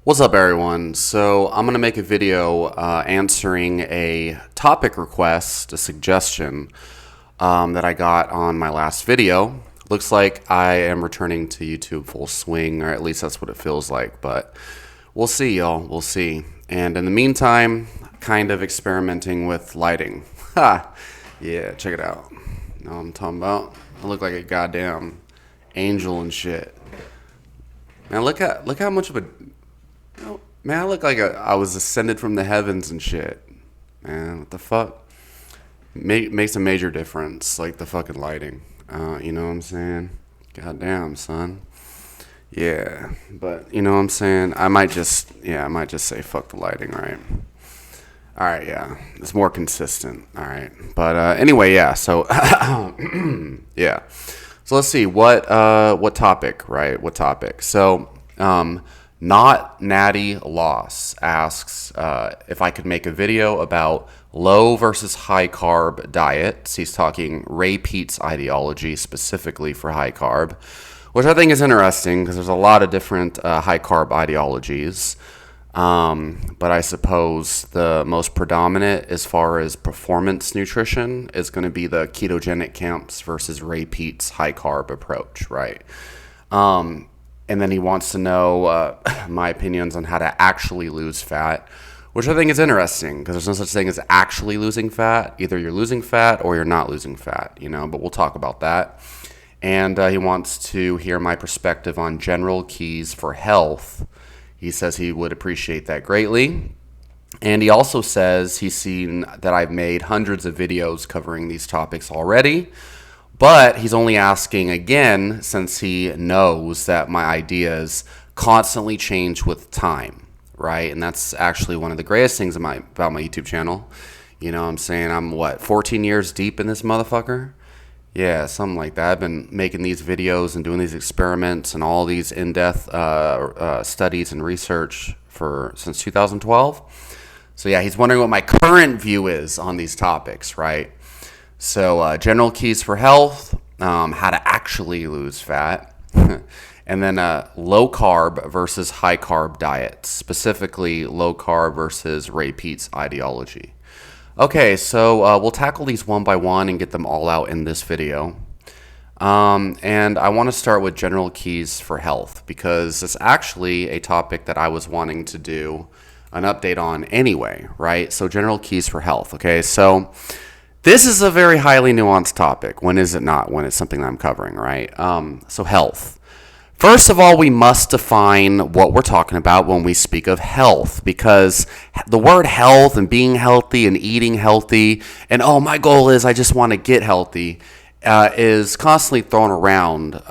What's up, everyone? So I'm going to make a video answering a topic request, a suggestion that I got on my last video. Looks like I am returning to YouTube full swing, or at least that's what it feels like, but we'll see, y'all. We'll see. And in the meantime, kind of experimenting with lighting. Ha! Yeah, check it out. Know what I'm talking about? I look like a goddamn angel and shit. Man, look how much of a... Man, I look like I was ascended from the heavens and shit. Man, what the fuck? Makes a major difference, like the fucking lighting. You know what I'm saying? Goddamn, son. Yeah, but you know what I'm saying? I might just say fuck the lighting, right? All right, yeah. It's more consistent, all right. But anyway, yeah, so yeah. So let's see what topic, right? What topic? So, Not Natty Loss asks if I could make a video about low versus high carb diets. He's talking Ray Peat's ideology specifically for high carb, which I think is interesting because there's a lot of different high carb ideologies. But I suppose the most predominant as far as performance nutrition is going to be the ketogenic camps versus Ray Peat's high carb approach, right? And then he wants to know my opinions on how to actually lose fat, which I think is interesting because there's no such thing as actually losing fat. Either you're losing fat or you're not losing fat, but we'll talk about that. And he wants to hear my perspective on general keys for health. He says he would appreciate that greatly. And he also says he's seen that I've made hundreds of videos covering these topics already. But he's only asking again since he knows that my ideas constantly change with time, right? And that's actually one of the greatest things about my YouTube channel. You know what I'm saying? I'm, 14 years deep in this motherfucker? Yeah, something like that. I've been making these videos and doing these experiments and all these in-depth studies and research since 2012. So yeah, he's wondering what my current view is on these topics, right? So general keys for health, how to actually lose fat, and then low carb versus high carb diets, specifically low carb versus Ray Peat's ideology. Okay, so we'll tackle these one by one and get them all out in this video. And I want to start with general keys for health because it's actually a topic that I was wanting to do an update on anyway, right? So general keys for health, okay? So this is a very highly nuanced topic. When is it not? When it's something that I'm covering, right? So health. First of all, we must define what we're talking about when we speak of health, because the word health and being healthy and eating healthy and, my goal is I just want to get healthy is constantly thrown around,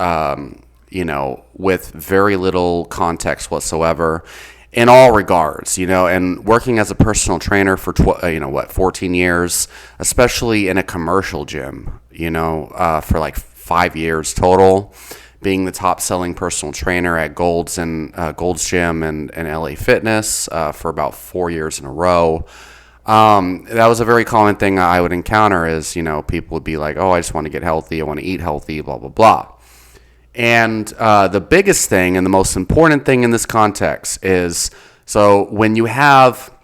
with very little context whatsoever. In all regards, and working as a personal trainer for 14 years, especially in a commercial gym, for like 5 years total, being the top selling personal trainer at Gold's Gym and LA Fitness for about 4 years in a row. That was a very common thing I would encounter is, people would be like, I just want to get healthy. I want to eat healthy, blah, blah, blah. And the biggest thing and the most important thing in this context is, so when you have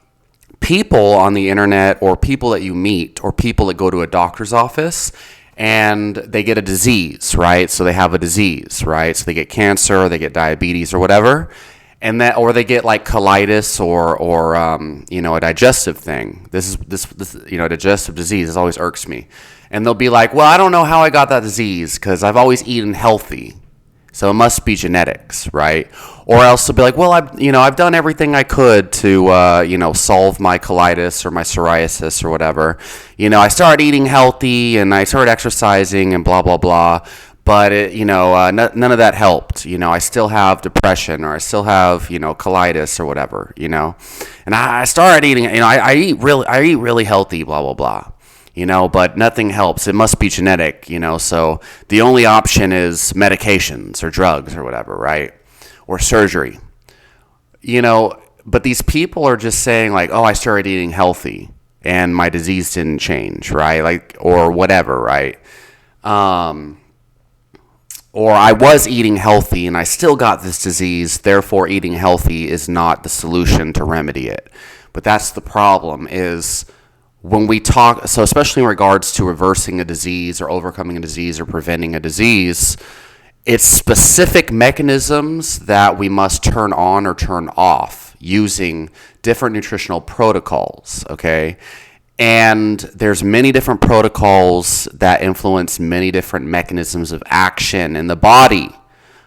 people on the internet or people that you meet or people that go to a doctor's office and they get a disease, right? So they have a disease, right? So they get cancer or they get diabetes or whatever. Or they get like colitis or a digestive thing. This digestive disease. This always irks me. And they'll be like, well, I don't know how I got that disease because I've always eaten healthy. So it must be genetics, right? Or else they'll be like, well, I've done everything I could to, solve my colitis or my psoriasis or whatever. I started eating healthy and I started exercising and blah, blah, blah. But, none of that helped. I still have depression or I still have, colitis or whatever, And I started eating, I eat really healthy, blah, blah, blah. But nothing helps. It must be genetic, so the only option is medications or drugs or whatever, right? Or surgery. But these people are just saying like, I started eating healthy and my disease didn't change, right? Like, or whatever, right? or I was eating healthy and I still got this disease, therefore eating healthy is not the solution to remedy it. But that's the problem, is when we talk, so especially in regards to reversing a disease or overcoming a disease or preventing a disease, it's specific mechanisms that we must turn on or turn off using different nutritional protocols, okay? And there's many different protocols that influence many different mechanisms of action in the body.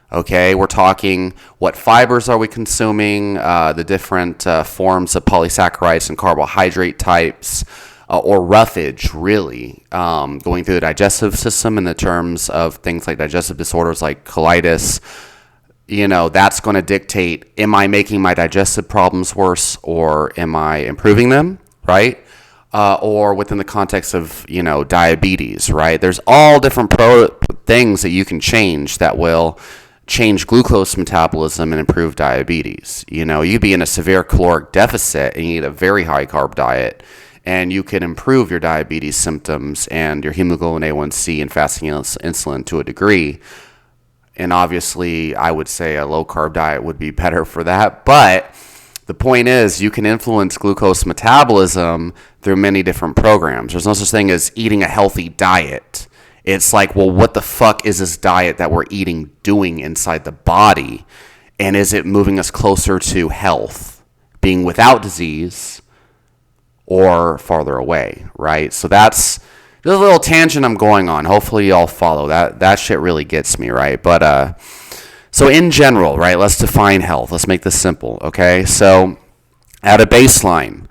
Okay, we're talking what fibers are we consuming, the different forms of polysaccharides and carbohydrate types, or roughage, really, going through the digestive system in the terms of things like digestive disorders like colitis. That's going to dictate, am I making my digestive problems worse or am I improving them, right? Or within the context of, diabetes, right? There's all different things that you can change that will change glucose metabolism and improve diabetes. You'd be in a severe caloric deficit and you eat a very high carb diet, and you can improve your diabetes symptoms and your hemoglobin A1C and fasting insulin to a degree. And obviously, I would say a low carb diet would be better for that. But the point is, you can influence glucose metabolism through many different programs. There's no such thing as eating a healthy diet. It's like, well, what the fuck is this diet that we're eating doing inside the body? And is it moving us closer to health, being without disease, or farther away, right? So that's just a little tangent I'm going on. Hopefully y'all follow. That shit really gets me, right? But so in general, right, let's define health. Let's make this simple, okay? So at a baseline,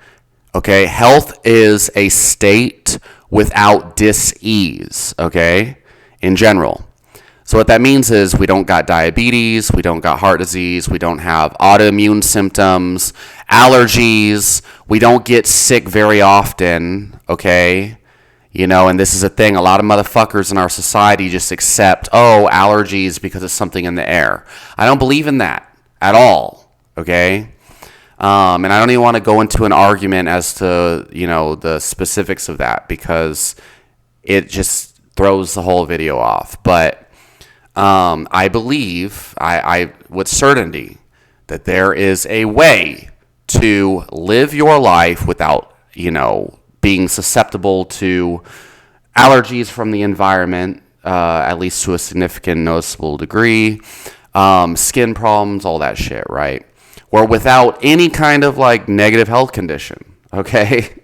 okay, health is a state without dis-ease, okay, in general. So what that means is we don't got diabetes, we don't got heart disease, we don't have autoimmune symptoms, allergies, we don't get sick very often, okay? And this is a thing, a lot of motherfuckers in our society just accept, allergies because it's something in the air. I don't believe in that at all, okay? And I don't even want to go into an argument as to, the specifics of that, because it just throws the whole video off. But I believe, I with certainty, that there is a way to live your life without, being susceptible to allergies from the environment, at least to a significant noticeable degree, skin problems, all that shit, right? Or without any kind of negative health condition, okay?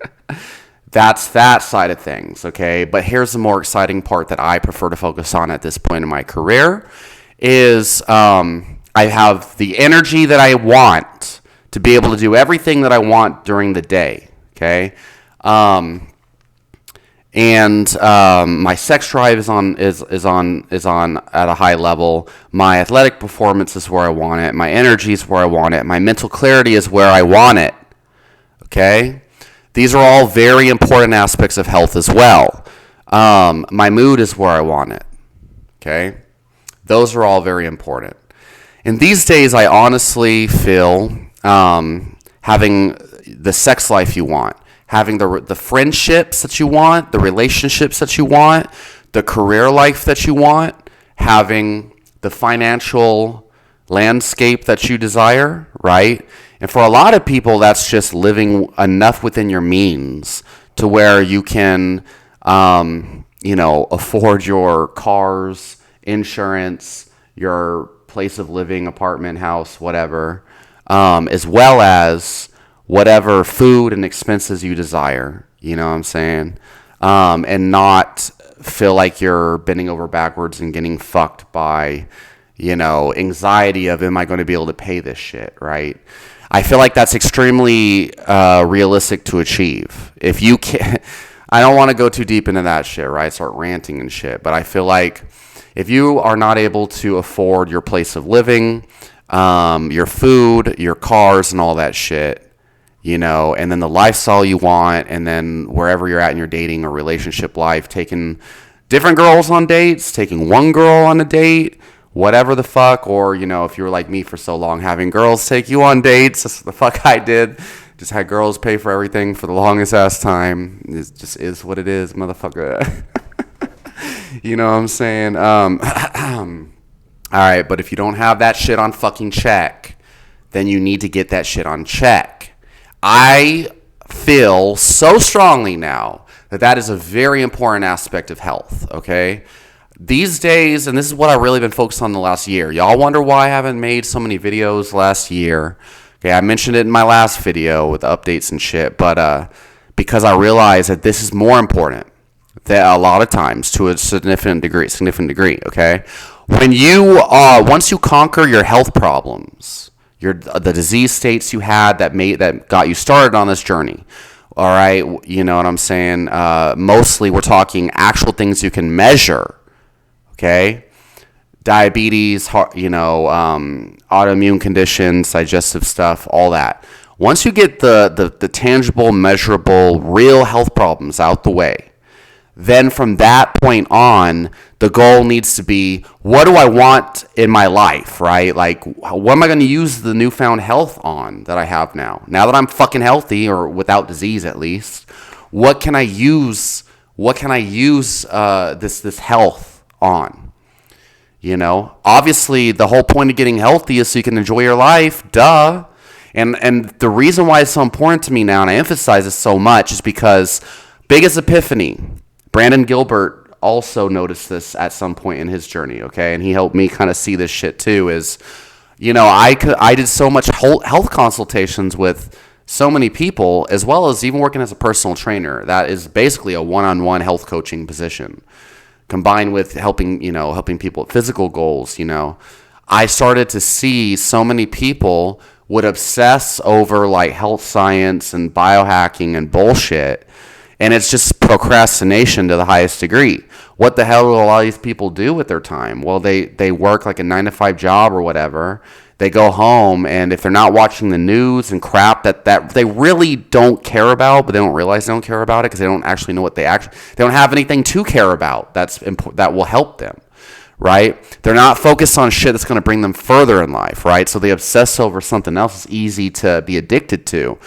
That's that side of things, okay? But here's the more exciting part that I prefer to focus on at this point in my career is I have the energy that I want to be able to do everything that I want during the day, okay? My sex drive is on at a high level. My athletic performance is where I want it. My energy is where I want it. My mental clarity is where I want it. Okay? These are all very important aspects of health as well. My mood is where I want it. Okay? Those are all very important. And these days, I honestly feel having the sex life you want, having the friendships that you want, the relationships that you want, the career life that you want, having the financial landscape that you desire, right? And for a lot of people, that's just living enough within your means to where you can, afford your cars, insurance, your place of living, apartment, house, whatever, as well as whatever food and expenses you desire, you know what I'm saying? And not feel like you're bending over backwards and getting fucked by, anxiety of, am I going to be able to pay this shit, right? I feel like that's extremely realistic to achieve. If you can, I don't want to go too deep into that shit, right? Start ranting and shit. But I feel like if you are not able to afford your place of living, your food, your cars, and all that shit, and then the lifestyle you want, and then wherever you're at in your dating or relationship life, taking different girls on dates, taking one girl on a date, whatever the fuck, or, if you were like me for so long, having girls take you on dates, that's what the fuck I did. Just had girls pay for everything for the longest ass time. It just is what it is, motherfucker. You know what I'm saying? All right, but if you don't have that shit on fucking check, then you need to get that shit on check. I feel so strongly now that that is a very important aspect of health, okay? These days, and this is what I've really been focused on the last year. Y'all wonder why I haven't made so many videos last year. Okay, I mentioned it in my last video with updates and shit, but because I realized that this is more important that a lot of times to a significant degree, okay? When you once you conquer your health problems, the disease states you had that got you started on this journey, all right, you know what I'm saying? Mostly we're talking actual things you can measure, okay? Diabetes, autoimmune conditions, digestive stuff, all that. Once you get the tangible, measurable, real health problems out the way, then from that point on, the goal needs to be, what do I want in my life, right? Like, what am I going to use the newfound health on that I have now? Now that I'm fucking healthy, or without disease at least, what can I use this health on? You know, obviously the whole point of getting healthy is so you can enjoy your life, duh. And the reason why it's so important to me now, and I emphasize this so much, is because biggest epiphany. Brandon Gilbert also noticed this at some point in his journey, okay? And he helped me kind of see this shit too, is, you know, I did so much health consultations with so many people, as well as even working as a personal trainer. That is basically a one-on-one health coaching position, combined with helping people with physical goals, you know. I started to see so many people would obsess over like health science and biohacking and bullshit. And it's just procrastination to the highest degree. What the hell do a lot of these people do with their time? Well, they work like a 9-to-5 job or whatever. They go home, and if they're not watching the news and crap that they really don't care about, but they don't realize they don't care about it because they don't actually know what they don't have anything to care about that will help them, right? They're not focused on shit that's going to bring them further in life, right? So they obsess over something else that's easy to be addicted to.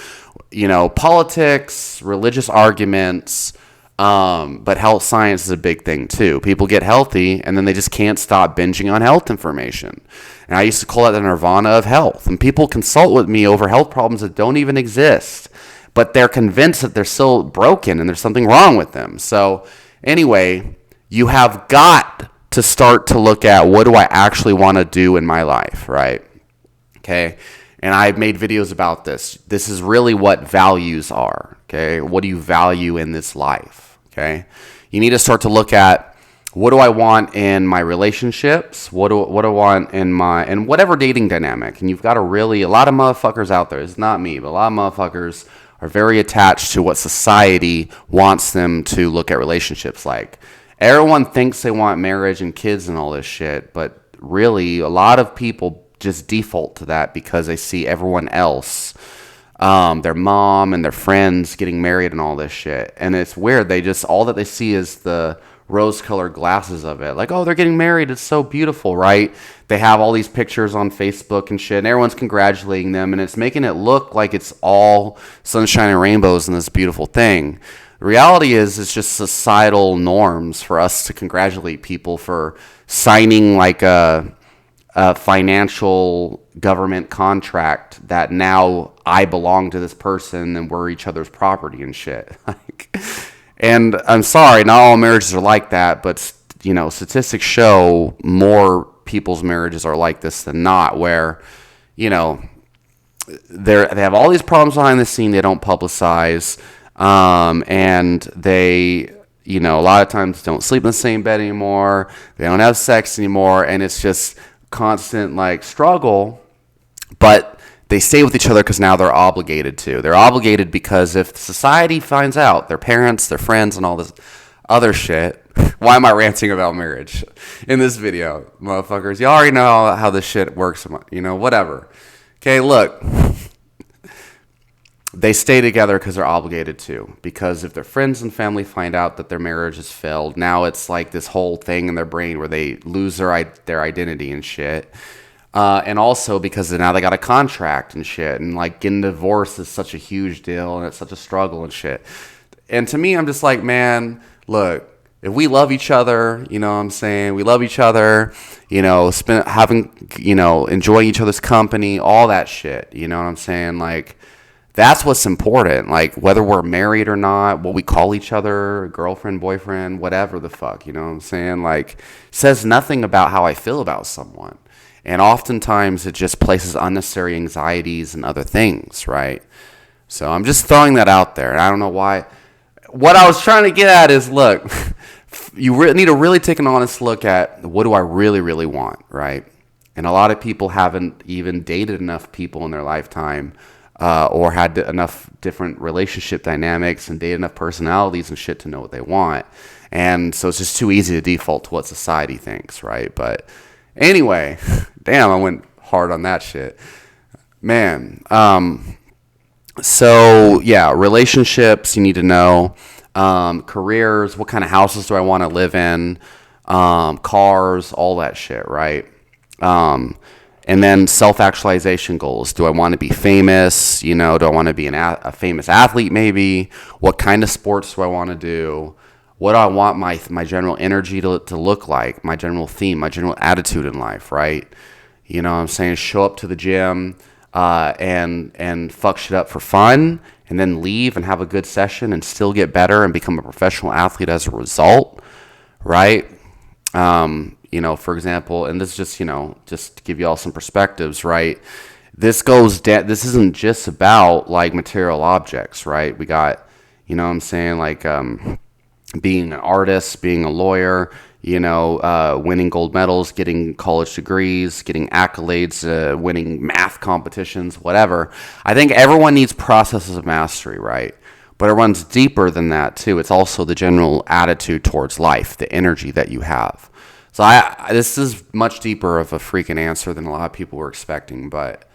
You know, politics, religious arguments, but health science is a big thing too. People get healthy and then they just can't stop binging on health information. And I used to call that the nirvana of health. And people consult with me over health problems that don't even exist, but they're convinced that they're still broken and there's something wrong with them. So anyway, you have got to start to look at, what do I actually want to do in my life, right? Okay. And I've made videos about this. This is really what values are, okay? What do you value in this life, okay? You need to start to look at, what do I want in my relationships? What do I want in whatever dating dynamic? And you've got to really, a lot of motherfuckers out there, it's not me, but a lot of motherfuckers are very attached to what society wants them to look at relationships like. Everyone thinks they want marriage and kids and all this shit, but really, a lot of people just default to that because they see everyone else, their mom and their friends getting married and all this shit. And it's weird. All that they see is the rose-colored glasses of it. Like, oh, they're getting married. It's so beautiful, right? They have all these pictures on Facebook and shit, and everyone's congratulating them, and it's making it look like it's all sunshine and rainbows and this beautiful thing. The reality is, it's just societal norms for us to congratulate people for signing like a financial government contract that now I belong to this person and we're each other's property and shit. And I'm sorry, not all marriages are like that, but you know, statistics show more people's marriages are like this than not, where, you know, they have all these problems behind the scene they don't publicize, and they, you know, a lot of times don't sleep in the same bed anymore, they don't have sex anymore, and it's just constant like struggle, but they stay with each other because now they're obligated to. They're obligated because if society finds out, their parents, their friends, and all this other shit. Why am I ranting about marriage in this video, motherfuckers? You already know how this shit works, you know, whatever. Okay, look. They stay together because they're obligated to. Because if their friends and family find out that their marriage has failed, now it's like this whole thing in their brain where they lose their identity and shit. And also because now they got a contract and shit. And like getting divorced is such a huge deal and it's such a struggle and shit. And to me, I'm just like, man, look, if we love each other, you know what I'm saying? We love each other, enjoying each other's company, all that shit. You know what I'm saying? Like, that's what's important. Like, whether we're married or not, what we call each other, girlfriend, boyfriend, whatever the fuck, you know what I'm saying? Like, says nothing about how I feel about someone. And oftentimes it just places unnecessary anxieties and other things, right? So I'm just throwing that out there. And I don't know why. What I was trying to get at is, look, you need to really take an honest look at what do I really, really want, right? And a lot of people haven't even dated enough people in their lifetime or had enough different relationship dynamics and dated enough personalities and shit to know what they want. And so it's just too easy to default to what society thinks, right? But anyway, damn, I went hard on that shit. Man, so yeah, relationships, you need to know. Careers, what kind of houses do I want to live in? Cars, all that shit, right? And then self-actualization goals. Do I want to be famous? Do I want to be a famous athlete maybe? What kind of sports do I want to do? What do I want my general energy to look like? My general theme, my general attitude in life, right? You know what I'm saying? Show up to the gym and fuck shit up for fun, and then leave and have a good session and still get better and become a professional athlete as a result, right? For example, and this is just to give you all some perspectives, right? This isn't just about like material objects, right? We got, what I'm saying, like being an artist, being a lawyer, winning gold medals, getting college degrees, getting accolades, winning math competitions, whatever. I think everyone needs processes of mastery, right? But it runs deeper than that too. It's also the general attitude towards life, the energy that you have. So this is much deeper of a freaking answer than a lot of people were expecting, but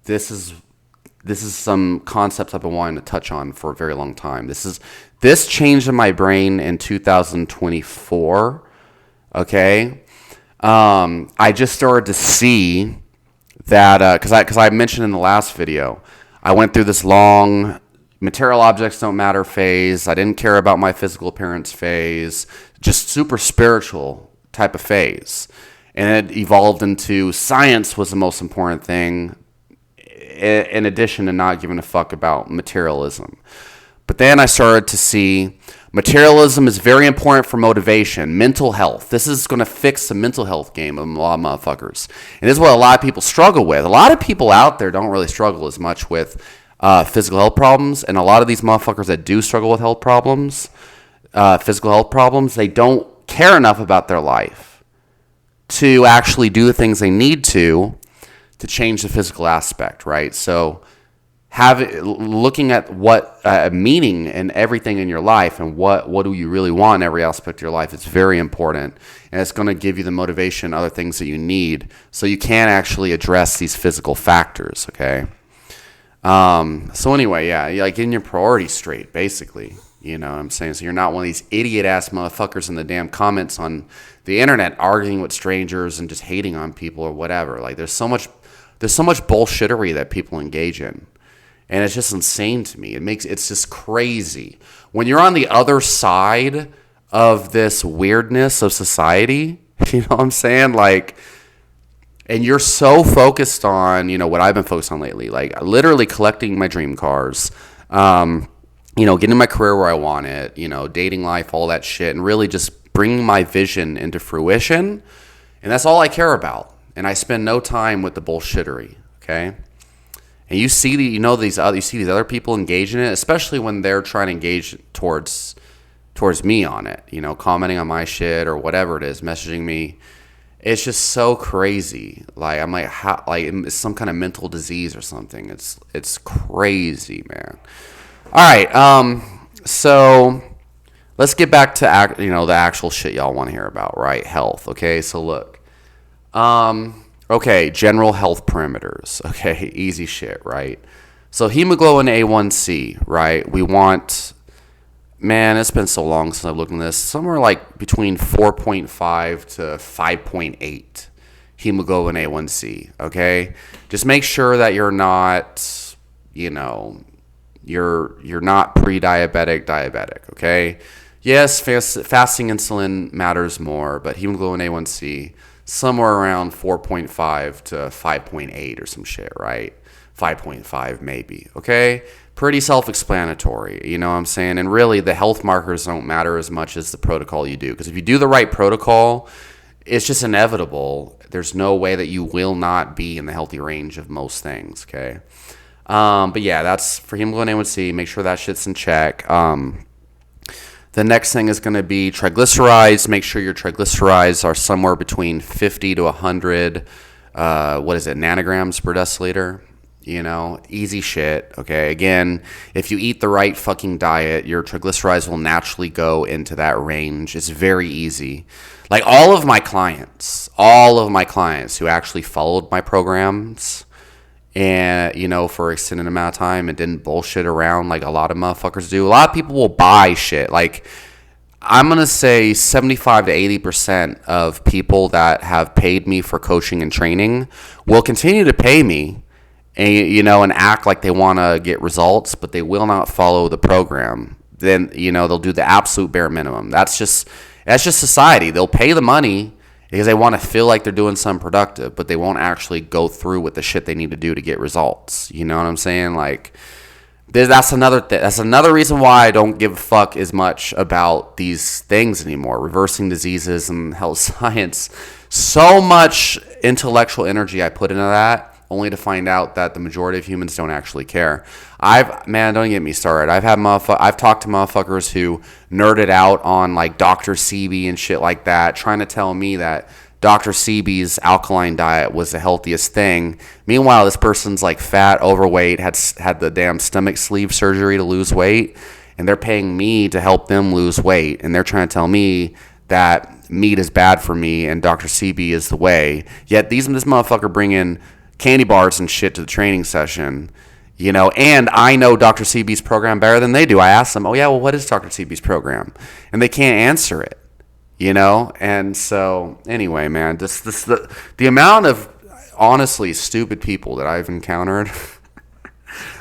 this is some concepts I've been wanting to touch on for a very long time. This changed in my brain in 2024. Okay, I just started to see that because I mentioned in the last video, I went through this long material objects don't matter phase. I didn't care about my physical appearance phase, just super spiritual type of phase, and it evolved into science was the most important thing, in addition to not giving a fuck about materialism. But then I started to see materialism is very important for motivation, mental health. This is going to fix the mental health game of a lot of motherfuckers. And this is what a lot of people struggle with. A lot of people out there don't really struggle as much with physical health problems. And a lot of these motherfuckers that do struggle with health problems, physical health problems, they don't care enough about their life to actually do the things they need to change the physical aspect, right? So looking at what meaning in everything in your life and what do you really want in every aspect of your life is very important, and it's going to give you the motivation, other things that you need, so you can actually address these physical factors. Okay. So anyway, yeah, like getting your priorities straight, basically. You know what I'm saying? So you're not one of these idiot ass motherfuckers in the damn comments on the internet arguing with strangers and just hating on people or whatever. Like there's so much bullshittery that people engage in. And it's just insane to me. It's just crazy. When you're on the other side of this weirdness of society, you know what I'm saying? Like, and you're so focused on, what I've been focused on lately, like literally collecting my dream cars, getting my career where I want it, dating life, all that shit, and really just bringing my vision into fruition. And that's all I care about. And I spend no time with the bullshittery, okay? And you see these other people engage in it, especially when they're trying to engage towards me on it, commenting on my shit or whatever it is, messaging me. It's just so crazy. Like I'm like, it's some kind of mental disease or something. It's crazy, man. All right, so let's get back to the actual shit y'all want to hear about, right? Health. Okay, so look, okay, general health parameters. Okay, easy shit, right? So hemoglobin A1C, right? We want, man, it's been so long since I've looked at this. Somewhere like between 4.5 to 5.8 hemoglobin A1C, okay? Just make sure that you're not, you're not pre-diabetic, diabetic, okay? Yes, fasting insulin matters more, but hemoglobin A1C somewhere around 4.5 to 5.8 or some shit, right? 5.5 maybe, okay? Pretty self-explanatory, you know what I'm saying? And really, the health markers don't matter as much as the protocol you do. Because if you do the right protocol, it's just inevitable. There's no way that you will not be in the healthy range of most things, okay? But yeah, that's for hemoglobin A1C. Make sure that shit's in check. The next thing is going to be triglycerides. Make sure your triglycerides are somewhere between 50 to 100, nanograms per deciliter. You know, easy shit, okay? Again, if you eat the right fucking diet, your triglycerides will naturally go into that range. It's very easy. Like all of my clients who actually followed my programs and, you know, for an extended amount of time and didn't bullshit around like a lot of motherfuckers do. A lot of people will buy shit. Like, I'm going to say 75 to 80% of people that have paid me for coaching and training will continue to pay me and, you know, and act like they want to get results, but they will not follow the program. Then, you know, they'll do the absolute bare minimum. That's just society. They'll pay the money because they want to feel like they're doing something productive, but they won't actually go through with the shit they need to do to get results. You know what I'm saying? Like, that's another reason why I don't give a fuck as much about these things anymore. Reversing diseases and health science. So much intellectual energy I put into that, only to find out that the majority of humans don't actually care. Don't get me started. I've talked to motherfuckers who nerded out on like Dr. Sebi and shit like that, trying to tell me that Dr. Sebi's alkaline diet was the healthiest thing. Meanwhile, this person's like fat, overweight, had the damn stomach sleeve surgery to lose weight, and they're paying me to help them lose weight, and they're trying to tell me that meat is bad for me and Dr. Sebi is the way. Yet this motherfucker bring in candy bars and shit to the training session, you know, and I know Dr. Sebi's program better than they do. I asked them, oh yeah, well, what is Dr. Sebi's program? And they can't answer it, you know? And so anyway, man, the amount of honestly stupid people that I've encountered,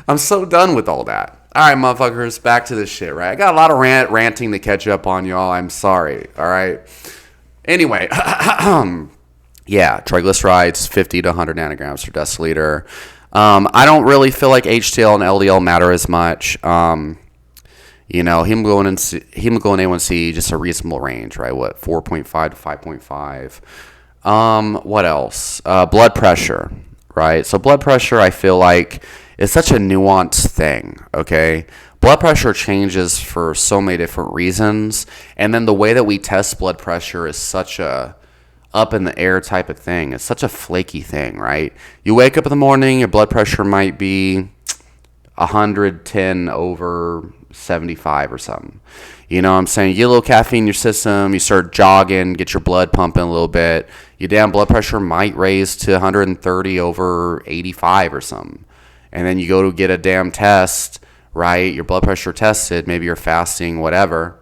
I'm so done with all that. All right, motherfuckers, back to this shit, right? I got a lot of ranting to catch up on, y'all. I'm sorry, all right? Anyway, yeah, triglycerides, 50 to 100 nanograms per deciliter. I don't really feel like HDL and LDL matter as much. You know, hemoglobin A1C, just a reasonable range, right? What, 4.5 to 5.5. What else? Blood pressure, right? So blood pressure, I feel like, is such a nuanced thing, okay? Blood pressure changes for so many different reasons, and then the way that we test blood pressure is such a up in the air type of thing. It's such a flaky thing, right? You wake up in the morning, your blood pressure might be 110 over 75 or something. You know what I'm saying? You get a little caffeine in your system, you start jogging, get your blood pumping a little bit, your damn blood pressure might raise to 130 over 85 or something. And then you go to get a damn test, right? Your blood pressure tested, maybe you're fasting, whatever.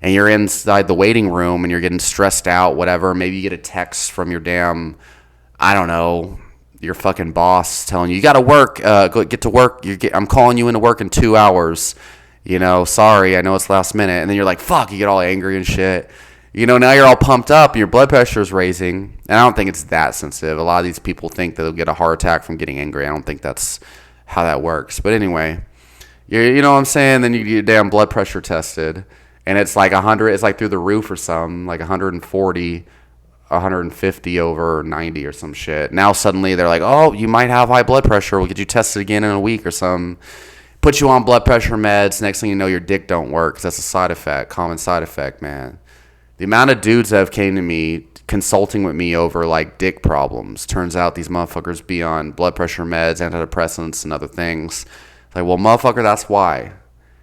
And you're inside the waiting room and you're getting stressed out, whatever. Maybe you get a text from your damn, I don't know, your fucking boss telling you got to work, get to work. I'm calling you into work in 2 hours. You know, sorry, I know it's last minute. And then you're like, fuck, you get all angry and shit. You know, now you're all pumped up, your blood pressure is raising. And I don't think it's that sensitive. A lot of these people think that they'll get a heart attack from getting angry. I don't think that's how that works. But anyway, you know what I'm saying? Then you get your damn blood pressure tested. And it's like 100, it's like through the roof or something, like 140, 150 over 90 or some shit. Now suddenly they're like, oh, you might have high blood pressure. We'll get you tested again in a week or something. Put you on blood pressure meds. Next thing you know, your dick don't work because that's a side effect, common side effect, man. The amount of dudes that have came to me consulting with me over like dick problems. Turns out these motherfuckers be on blood pressure meds, antidepressants, and other things. Like, well, motherfucker, that's why.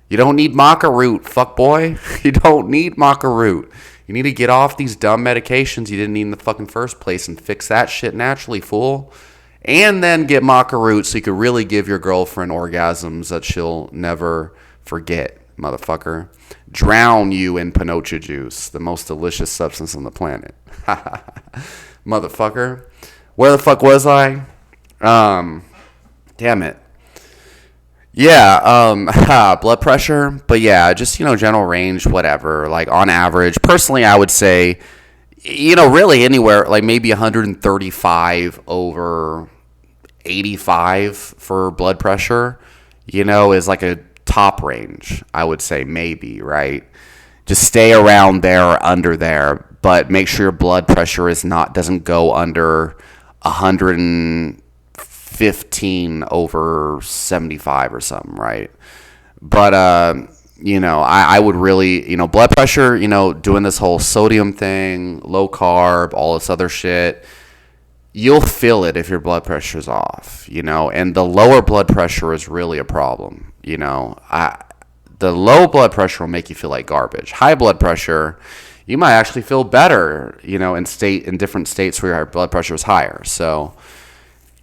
You don't need maca root, fuck boy. You don't need maca root. You need to get off these dumb medications you didn't need in the fucking first place and fix that shit naturally, fool. And then get maca root so you could really give your girlfriend orgasms that she'll never forget, motherfucker. Drown you in panocha juice, the most delicious substance on the planet. Motherfucker. Where the fuck was I? Damn it. Yeah, blood pressure, but yeah, just, general range, whatever. Like on average, personally, I would say, really anywhere, like maybe 135 over 85 for blood pressure, is like a top range, I would say, maybe, right? Just stay around there or under there, but make sure your blood pressure doesn't go under 115 over 75 or something, right? But I would really, blood pressure, doing this whole sodium thing, low carb, all this other shit, you'll feel it if your blood pressure is off, and the lower blood pressure is really a problem. The low blood pressure will make you feel like garbage. High blood pressure, you might actually feel better, in different states where your blood pressure is higher. So,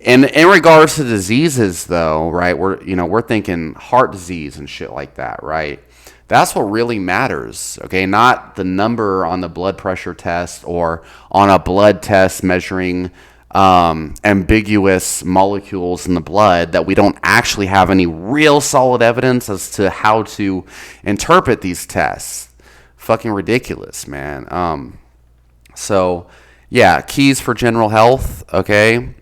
in regards to diseases, though, right? We're thinking heart disease and shit like that, right? That's what really matters, okay? Not the number on the blood pressure test or on a blood test measuring ambiguous molecules in the blood that we don't actually have any real solid evidence as to how to interpret these tests. Fucking ridiculous, man. So, yeah, keys for general health, okay?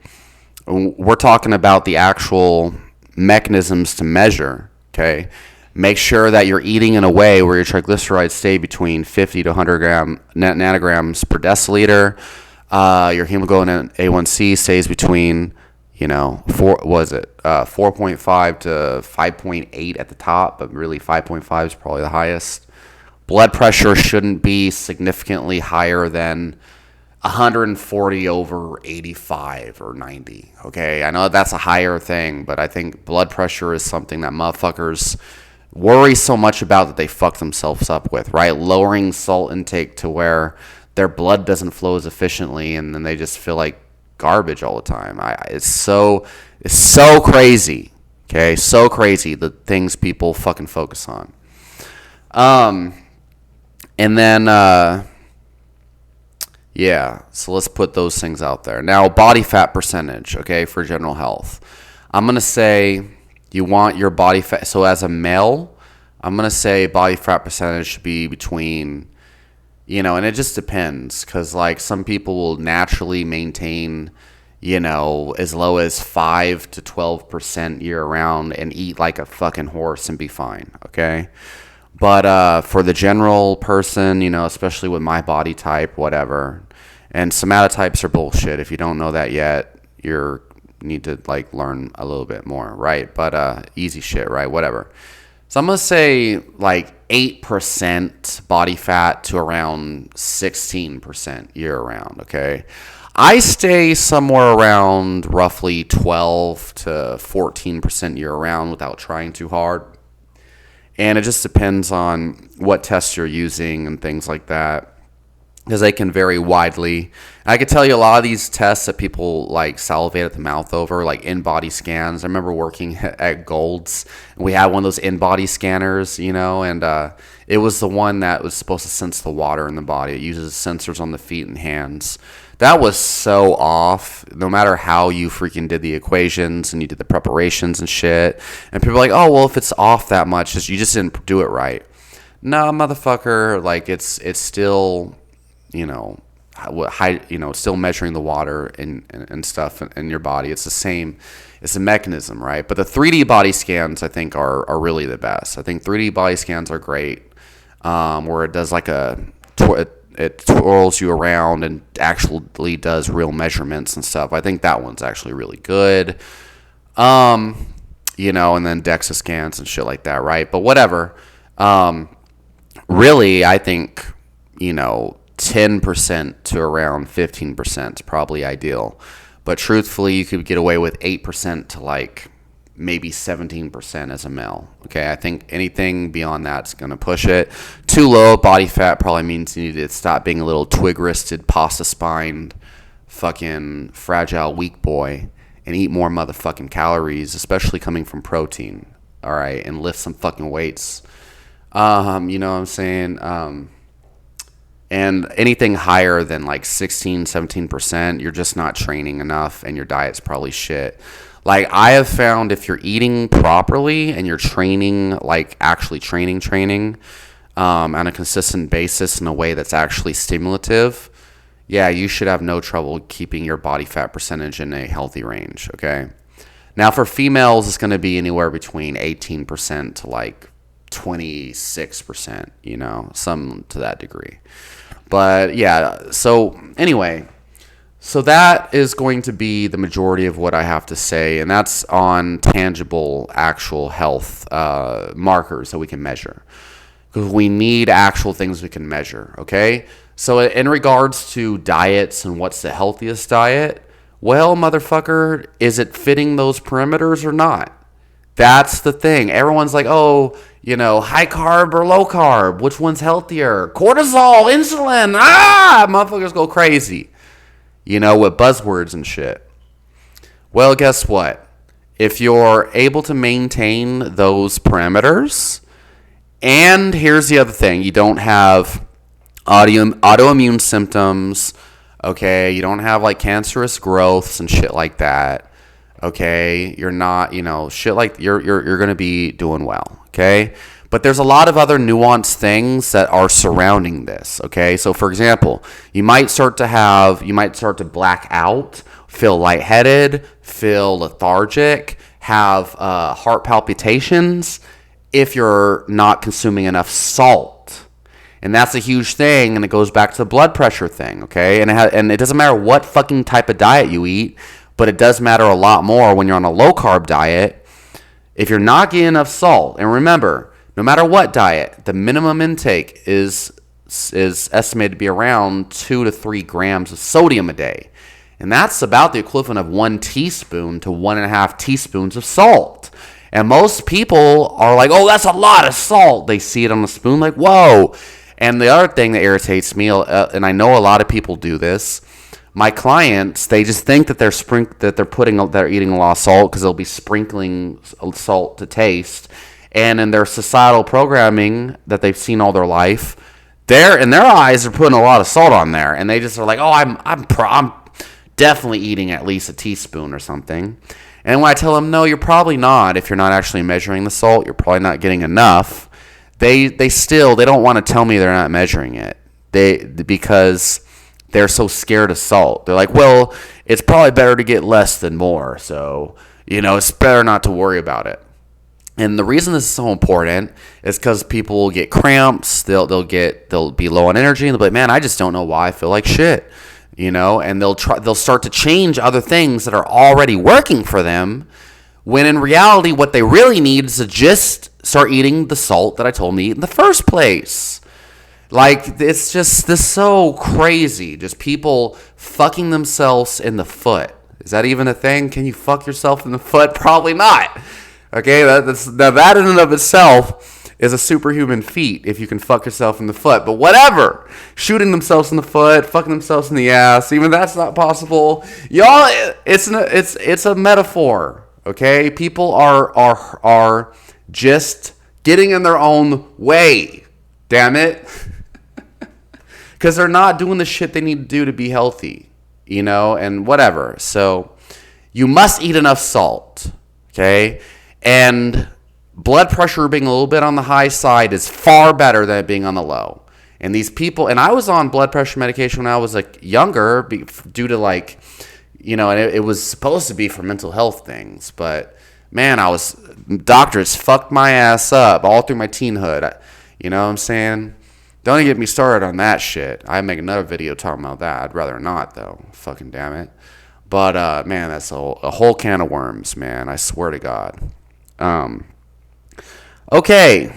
We're talking about the actual mechanisms to measure, okay? Make sure that you're eating in a way where your triglycerides stay between 50 to 100 nanograms per deciliter. Your hemoglobin A1C stays between, 4.5 to 5.8 at the top, but really 5.5 is probably the highest. Blood pressure shouldn't be significantly higher than 140 over 85 or 90. Okay, I know that's a higher thing, but I think blood pressure is something that motherfuckers worry so much about that they fuck themselves up with, right? Lowering salt intake to where their blood doesn't flow as efficiently, and then they just feel like garbage all the time. It's so crazy. Okay, so crazy the things people fucking focus on. And then yeah, so let's put those things out there. Now, body fat percentage, okay, for general health. I'm going to say you want your body fat. So as a male, I'm going to say body fat percentage should be between, and it just depends because, like, some people will naturally maintain, as low as 5 to 12% year round and eat like a fucking horse and be fine, okay? But for the general person, especially with my body type, whatever, and somatotypes are bullshit. If you don't know that yet, you need to like learn a little bit more, right? But easy shit, right? Whatever. So I'm gonna say like 8% body fat to around 16% year round. Okay, I stay somewhere around roughly 12 to 14% year round without trying too hard. And it just depends on what tests you're using and things like that, because they can vary widely. And I can tell you a lot of these tests that people like salivate at the mouth over, like in-body scans. I remember working at Gold's, and we had one of those in-body scanners, and it was the one that was supposed to sense the water in the body. It uses sensors on the feet and hands. That was so off, no matter how you freaking did the equations and you did the preparations and shit. And people are like, oh, well, if it's off that much, you just didn't do it right. No, motherfucker, like it's still, still measuring the water and stuff in your body. It's the same. It's a mechanism, right? But the 3D body scans, I think, are really the best. I think 3D body scans are great, where it does like it twirls you around and actually does real measurements and stuff. I think that one's actually really good. And then DEXA scans and shit like that, right? But whatever. Really, I think, 10% to around 15% is probably ideal. But truthfully, you could get away with 8% to like maybe 17% as a male. Okay, I think anything beyond that's going to push it. Too low body fat probably means you need to stop being a little twig-wristed, pasta-spined, fucking fragile, weak boy and eat more motherfucking calories, especially coming from protein, all right, and lift some fucking weights. You know what I'm saying? And anything higher than like 16, 17%, you're just not training enough and your diet's probably shit. Like, I have found if you're eating properly and you're training, like actually training on a consistent basis in a way that's actually stimulative, yeah, you should have no trouble keeping your body fat percentage in a healthy range, okay? Now, for females, it's going to be anywhere between 18% to like 26%, you know, some to that degree. But yeah, so anyway, so that is going to be the majority of what I have to say, and that's on tangible, actual health markers that we can measure. Because we need actual things we can measure, okay? So in regards to diets and what's the healthiest diet, well, motherfucker, is it fitting those parameters or not? That's the thing. Everyone's like, oh, you know, high carb or low carb. Which one's healthier? Cortisol, insulin. Motherfuckers go crazy. You know, with buzzwords and shit. Well, guess what? If you're able to maintain those parameters, and here's the other thing, you don't have autoimmune symptoms, okay? You don't have like cancerous growths and shit like that, okay? You're not, you know, shit like you're going to be doing well, okay? But there's a lot of other nuanced things that are surrounding this, okay? So for example, you might start to black out, feel lightheaded, feel lethargic, have heart palpitations if you're not consuming enough salt. And that's a huge thing, and it goes back to the blood pressure thing, okay? And it doesn't matter what fucking type of diet you eat, but it does matter a lot more when you're on a low-carb diet. If you're not getting enough salt, and remember, no matter what diet, the minimum intake is estimated to be around 2 to 3 grams of sodium a day. And that's about the equivalent of 1 teaspoon to 1.5 teaspoons of salt. And most people are like, oh, that's a lot of salt. They see it on the spoon like, whoa. And the other thing that irritates me, and I know a lot of people do this, my clients, they just think that they're eating a lot of salt because they'll be sprinkling salt to taste. And in their societal programming that they've seen all their life, in their eyes are putting a lot of salt on there, and they just are like, oh, I'm definitely eating at least a teaspoon or something. And when I tell them, no, you're probably not. If you're not actually measuring the salt, you're probably not getting enough. They don't want to tell me they're not measuring it. Because they're so scared of salt. They're like, well, it's probably better to get less than more. So, you know, it's better not to worry about it. And the reason this is so important is because people will get cramps. They'll be low on energy, and they'll be like, man, I just don't know why I feel like shit. You know, and they'll start to change other things that are already working for them, when in reality what they really need is to just start eating the salt that I told them to eat in the first place. Like, it's just this so crazy, just people fucking themselves in the foot. Is that even a thing? Can you fuck yourself in the foot? Probably not. Okay, that in and of itself is a superhuman feat if you can fuck yourself in the foot. But whatever, shooting themselves in the foot, fucking themselves in the ass, even that's not possible. Y'all, it's a metaphor. Okay, people are just getting in their own way. Damn it, because they're not doing the shit they need to do to be healthy. You know, and whatever. So you must eat enough salt. Okay, and blood pressure being a little bit on the high side is far better than it being on the low. And these people, and I was on blood pressure medication when I was like younger due to like, you know, and it was supposed to be for mental health things. But man, doctors fucked my ass up all through my teenhood. You know what I'm saying? Don't even get me started on that shit. I make another video talking about that. I'd rather not though. Fucking damn it. But man, that's a whole can of worms, man. I swear to God. Okay,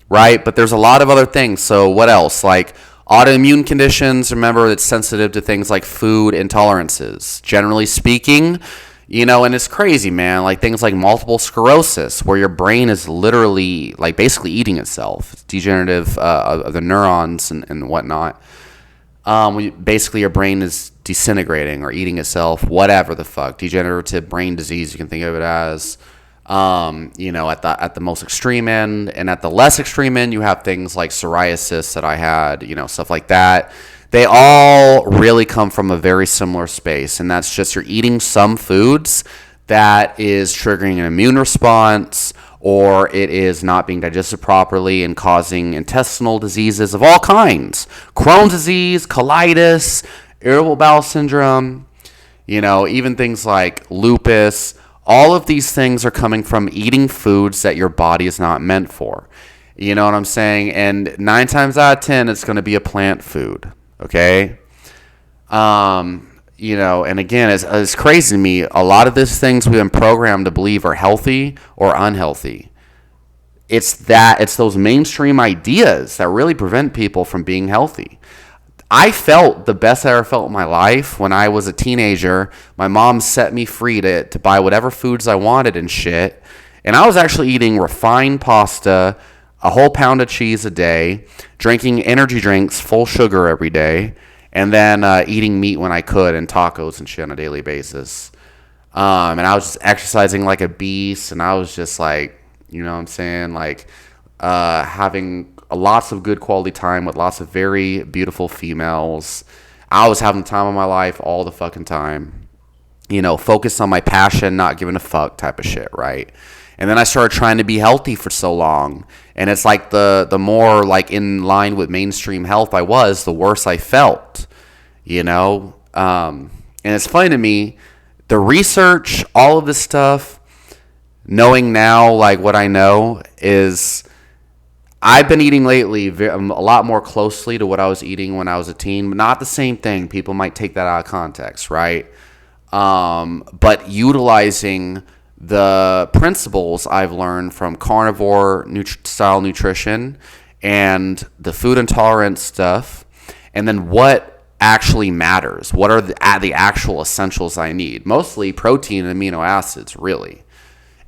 right? But there's a lot of other things. So what else? Like autoimmune conditions, remember, it's sensitive to things like food intolerances. Generally speaking, you know, and it's crazy, man. Like things like multiple sclerosis, where your brain is literally like basically eating itself. It's degenerative of the neurons and whatnot. Basically your brain is disintegrating or eating itself, whatever the fuck. Degenerative brain disease, you can think of it as. You know, at the most extreme end, and at the less extreme end, you have things like psoriasis that I had, you know, stuff like that. They all really come from a very similar space, and that's just you're eating some foods that is triggering an immune response, or it is not being digested properly and causing intestinal diseases of all kinds. Crohn's disease, colitis, irritable bowel syndrome, even things like lupus. All of these things are coming from eating foods that your body is not meant for. You know what I'm saying? And 9 times out of 10, it's going to be a plant food. Okay? And again, it's crazy to me. A lot of these things we've been programmed to believe are healthy or unhealthy. It's those mainstream ideas that really prevent people from being healthy. I felt the best I ever felt in my life when I was a teenager. My mom set me free to buy whatever foods I wanted and shit. And I was actually eating refined pasta, a whole pound of cheese a day, drinking energy drinks, full sugar every day, and then eating meat when I could and tacos and shit on a daily basis. And I was just exercising like a beast, and I was just like, you know what I'm saying, like having lots of good quality time with lots of very beautiful females. I was having the time of my life all the fucking time. Focused on my passion, not giving a fuck type of shit, right? And then I started trying to be healthy for so long. And it's like the more like in line with mainstream health I was, the worse I felt, And it's funny to me, the research, all of this stuff, knowing now like what I know is I've been eating lately a lot more closely to what I was eating when I was a teen. But not the same thing. People might take that out of context, right? But utilizing the principles I've learned from carnivore style nutrition and the food intolerance stuff, and then what actually matters. What are the actual essentials I need? Mostly protein and amino acids, really.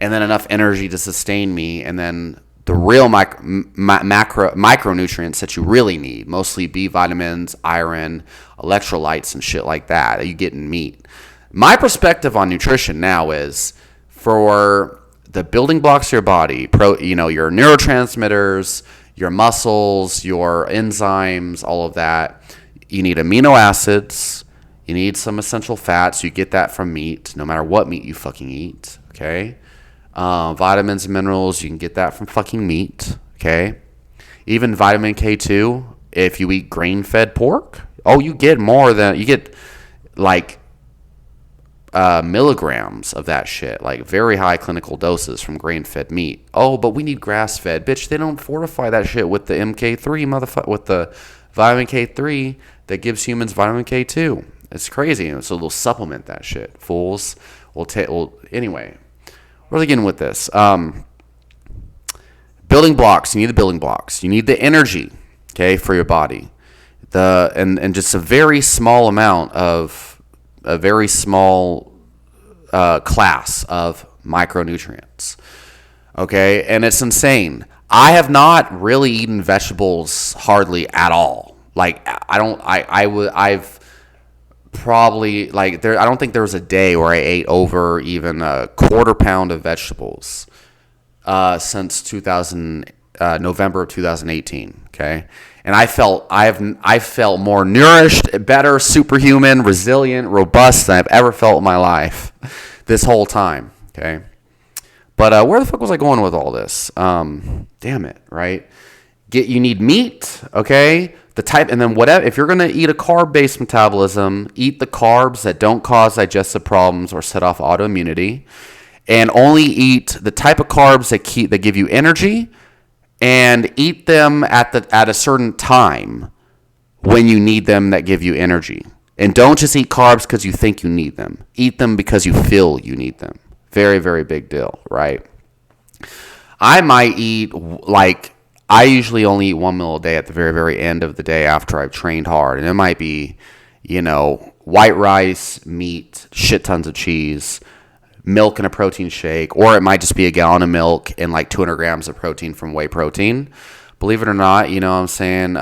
And then enough energy to sustain me, and then the real micronutrients that you really need, mostly B vitamins, iron, electrolytes, and shit like that you get in meat. My perspective on nutrition now is for the building blocks of your body, your neurotransmitters, your muscles, your enzymes, all of that. You need amino acids. You need some essential fats. You get that from meat, no matter what meat you fucking eat, okay? Vitamins and minerals, you can get that from fucking meat, okay? Even vitamin K2, if you eat grain-fed pork, you get like milligrams of that shit, like very high clinical doses from grain-fed meat. But we need grass-fed. Bitch, they don't fortify that shit with the MK3, with the vitamin K3 that gives humans vitamin K2. It's crazy. So they'll supplement that shit, fools. Anyway. Where are they getting with this? Building blocks. You need the building blocks. You need the energy, okay, for your body. And just a very small amount of a very small class of micronutrients. Okay, and it's insane. I have not really eaten vegetables hardly at all. Like I've probably I don't think there was a day where I ate over even a quarter pound of vegetables since November of 2018. Okay, and I felt more nourished, better, superhuman, resilient, robust than I've ever felt in my life this whole time. Okay, but where the fuck was I going with all this? Damn it, right? You need meat, okay? And then whatever, if you're going to eat a carb-based metabolism, eat the carbs that don't cause digestive problems or set off autoimmunity, and only eat the type of carbs that give you energy, and eat them at a certain time when you need them that give you energy. And don't just eat carbs because you think you need them. Eat them because you feel you need them. Very, very big deal, right? I might eat I usually only eat one meal a day at the very, very end of the day after I've trained hard. And it might be, white rice, meat, shit tons of cheese, milk and a protein shake, or it might just be a gallon of milk and like 200 grams of protein from whey protein. Believe it or not, you know what I'm saying?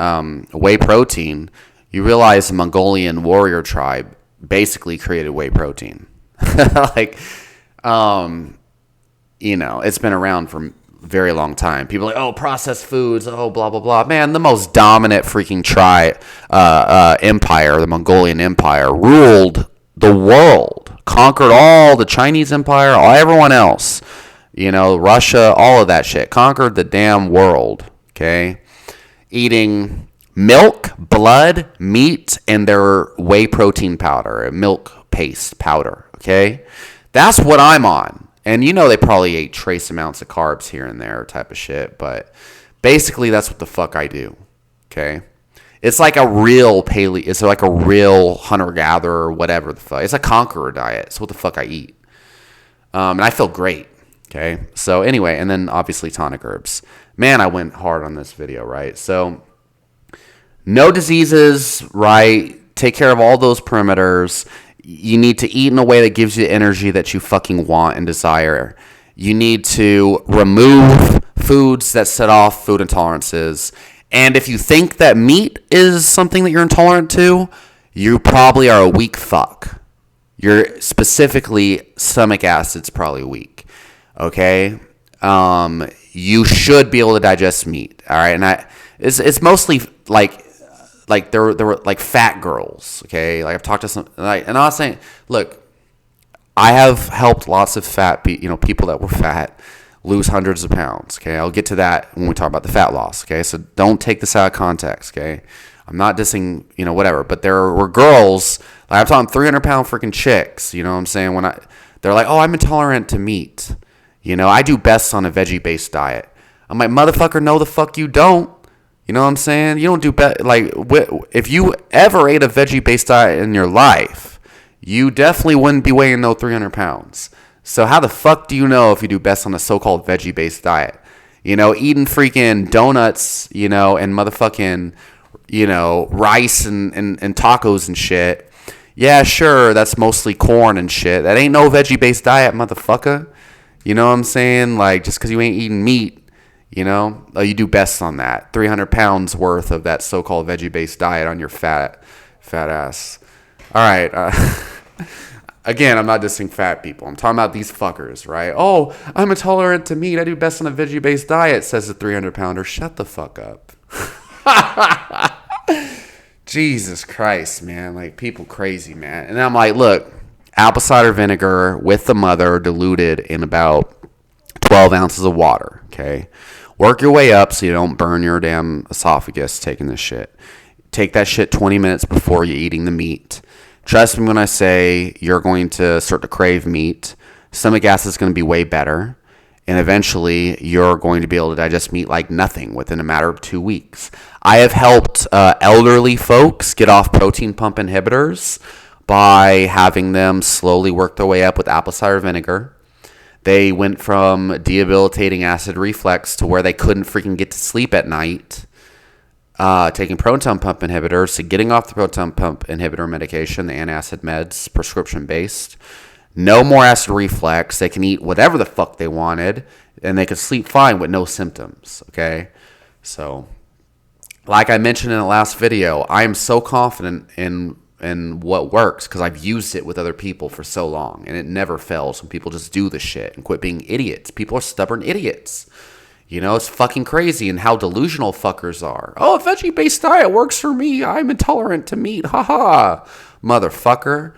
Whey protein, you realize the Mongolian warrior tribe basically created whey protein. It's been around for very long time. People are like, processed foods, blah, blah, blah. Man, the most dominant freaking empire, the Mongolian Empire, ruled the world conquered all the Chinese Empire, everyone else, Russia, all of that shit. Conquered the damn world, okay? Eating milk, blood, meat, and their whey protein powder, milk paste powder, okay? That's what I'm on. And they probably ate trace amounts of carbs here and there type of shit, but basically that's what the fuck I do, okay? It's like a real it's like a real hunter-gatherer, whatever the fuck. It's a conqueror diet. It's what the fuck I eat. And I feel great, okay? So anyway, and then obviously tonic herbs. Man, I went hard on this video, right? So no diseases, right? Take care of all those perimeters. You need to eat in a way that gives you the energy that you fucking want and desire. You need to remove foods that set off food intolerances. And if you think that meat is something that you're intolerant to, you probably are a weak fuck. You're specifically stomach acid's probably weak. Okay? You should be able to digest meat. All right? And it's mostly like there were like fat girls. Okay? Like I've talked to some, and I'm not saying, look, I have helped lots of fat people that were fat lose hundreds of pounds, okay? I'll get to that when we talk about the fat loss, okay? So don't take this out of context, okay? I'm not dissing, whatever. But there were girls, like I'm talking 300-pound freaking chicks, you know what I'm saying? They're like, oh, I'm intolerant to meat. I do best on a veggie-based diet. I'm like, motherfucker, no the fuck you don't. You know what I'm saying? You don't do if you ever ate a veggie-based diet in your life, you definitely wouldn't be weighing no 300 pounds. So how the fuck do you know if you do best on a so-called veggie-based diet? Eating freaking donuts, and motherfucking, rice and tacos and shit. Yeah, sure, that's mostly corn and shit. That ain't no veggie-based diet, motherfucker. You know what I'm saying? Like, just because you ain't eating meat, you do best on that. 300 pounds worth of that so-called veggie-based diet on your fat ass. All right, again, I'm not dissing fat people. I'm talking about these fuckers, right? Oh, I'm intolerant to meat. I do best on a veggie-based diet, says the 300-pounder. Shut the fuck up. Jesus Christ, man. Like, people crazy, man. And I'm like, look, apple cider vinegar with the mother diluted in about 12 ounces of water, okay? Work your way up so you don't burn your damn esophagus taking this shit. Take that shit 20 minutes before you're eating the meat. Trust me when I say you're going to start to crave meat. Stomach acid is going to be way better. And eventually, you're going to be able to digest meat like nothing within a matter of 2 weeks. I have helped elderly folks get off protein pump inhibitors by having them slowly work their way up with apple cider vinegar. They went from debilitating acid reflux to where they couldn't freaking get to sleep at night. Taking proton pump inhibitors to getting off the proton pump inhibitor medication, the antacid meds, prescription-based. No more acid reflux. They can eat whatever the fuck they wanted, and they could sleep fine with no symptoms, okay? So, like I mentioned in the last video, I am so confident in what works because I've used it with other people for so long, and it never fails when people just do the shit and quit being idiots. People are stubborn idiots. It's fucking crazy and how delusional fuckers are. Oh, a veggie-based diet works for me. I'm intolerant to meat. Haha. Motherfucker.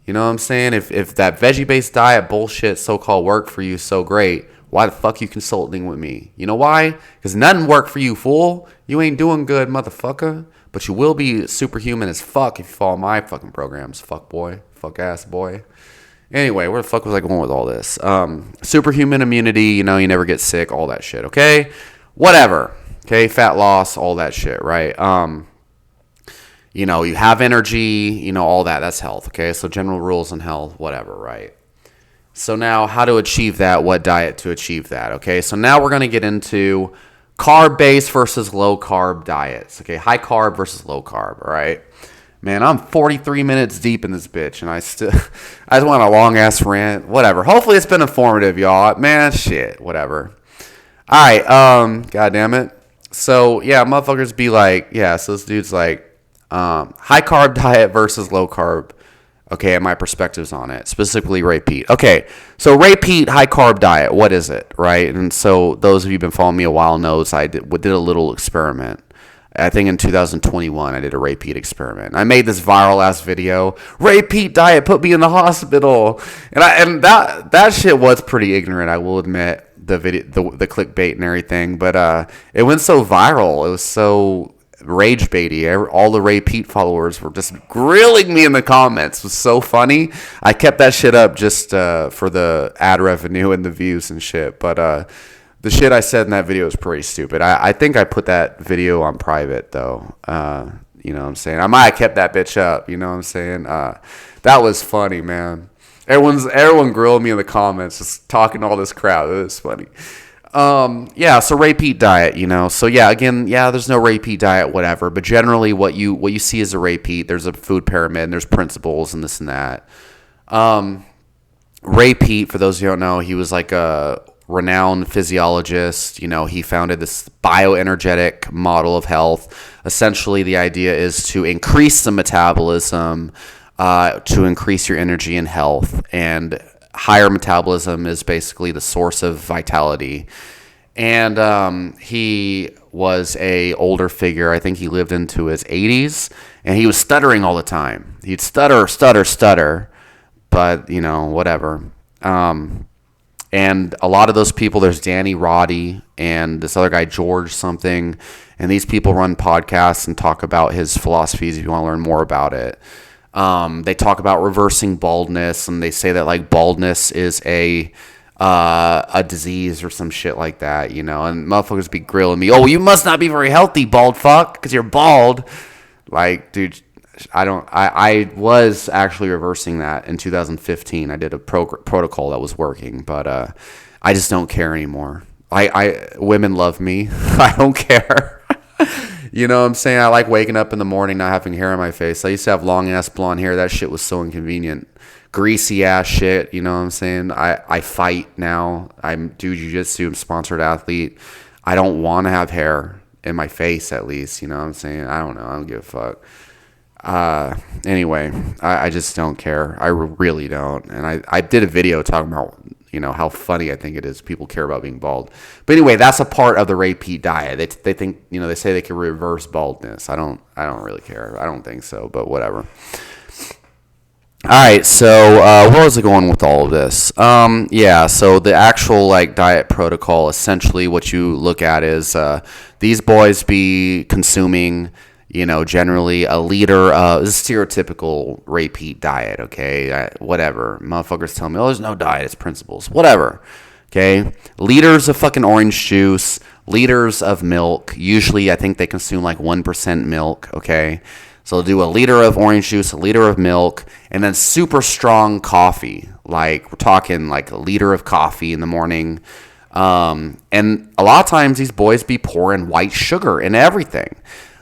You know what I'm saying? If that veggie-based diet bullshit so-called worked for you so great, why the fuck you consulting with me? You know why? Because nothing worked for you, fool. You ain't doing good, motherfucker. But you will be superhuman as fuck if you follow my fucking programs. Fuck boy. Fuck ass boy. Anyway, where the fuck was I going with all this? Superhuman immunity, you never get sick, all that shit, okay? Whatever, okay? Fat loss, all that shit, right? You have energy, all that. That's health, okay? So general rules in health, whatever, right? So now how to achieve that, what diet to achieve that, okay? So now we're going to get into carb-based versus low-carb diets, okay? High carb versus low carb, all right? Man, I'm 43 minutes deep in this bitch, and I just went on a long-ass rant. Whatever. Hopefully it's been informative, y'all. Man, shit. Whatever. All right. God damn it. So, yeah, motherfuckers be like, yeah, so this dude's like, high-carb diet versus low-carb. Okay, and my perspectives on it. Specifically, Ray Peat. Okay, so Ray Peat, high-carb diet. What is it, right? And so those of you who've been following me a while knows I did a little experiment. I think in 2021, I did a repeat experiment. I made this viral ass video. Repeat diet put me in the hospital, and that shit was pretty ignorant. I will admit the video, the clickbait and everything, but it went so viral. It was so rage baity. All the repeat followers were just grilling me in the comments. It was so funny. I kept that shit up just for the ad revenue and the views and shit, but. The shit I said in that video is pretty stupid. I think I put that video on private, though. You know what I'm saying? I might have kept that bitch up. You know what I'm saying? That was funny, man. Everyone grilled me in the comments, just talking all this crap. It was funny. Yeah, so repeat diet, you know. So, yeah, again, yeah, there's no repeat diet, whatever. But generally, what you see is a repeat. There's a food pyramid, and there's principles and this and that. Ray Peat, for those of you who don't know, he was like a renowned physiologist. You know, he founded this bioenergetic model of health. Essentially, the idea is to increase the metabolism, to increase your energy and health. And higher metabolism is basically the source of vitality. And he was a older figure. I think he lived into his 80s, and he was stuttering all the time. He'd stutter, but, you know, whatever. And a lot of those people, there's Danny Roddy and this other guy, George something. And these people run podcasts and talk about his philosophies if you want to learn more about it. They talk about reversing baldness, and they say that like baldness is a disease or some shit like that, you know. And motherfuckers be grilling me, oh, you must not be very healthy, bald fuck, because you're bald. Like, dude, I was actually reversing that in 2015. I did a protocol that was working, but I just don't care anymore. Women love me. I don't care. You know what I'm saying? I like waking up in the morning not having hair on my face. I used to have long ass blonde hair. That shit was so inconvenient. Greasy ass shit. You know what I'm saying? I fight now. I'm do jiu-jitsu. I'm a sponsored athlete. I don't want to have hair in my face, at least. You know what I'm saying? I don't know. I don't give a fuck. Anyway, I just don't care. I really don't. And I did a video talking about, you know, how funny I think it is people care about being bald. But anyway, that's a part of the repeat diet. They think, you know, they say they can reverse baldness. I don't really care. I don't think so, but whatever. All right, so where was I going with all of this? Yeah, so the actual like diet protocol, essentially what you look at is these boys be consuming, you know, generally a liter of stereotypical repeat diet, okay? Whatever. Motherfuckers tell me, oh, there's no diet, it's principles. Whatever, okay? Liters of fucking orange juice, liters of milk. Usually, I think they consume like 1% milk, okay? So they'll do a liter of orange juice, a liter of milk, and then super strong coffee. Like, we're talking like a liter of coffee in the morning. And a lot of times, these boys be pouring white sugar in everything.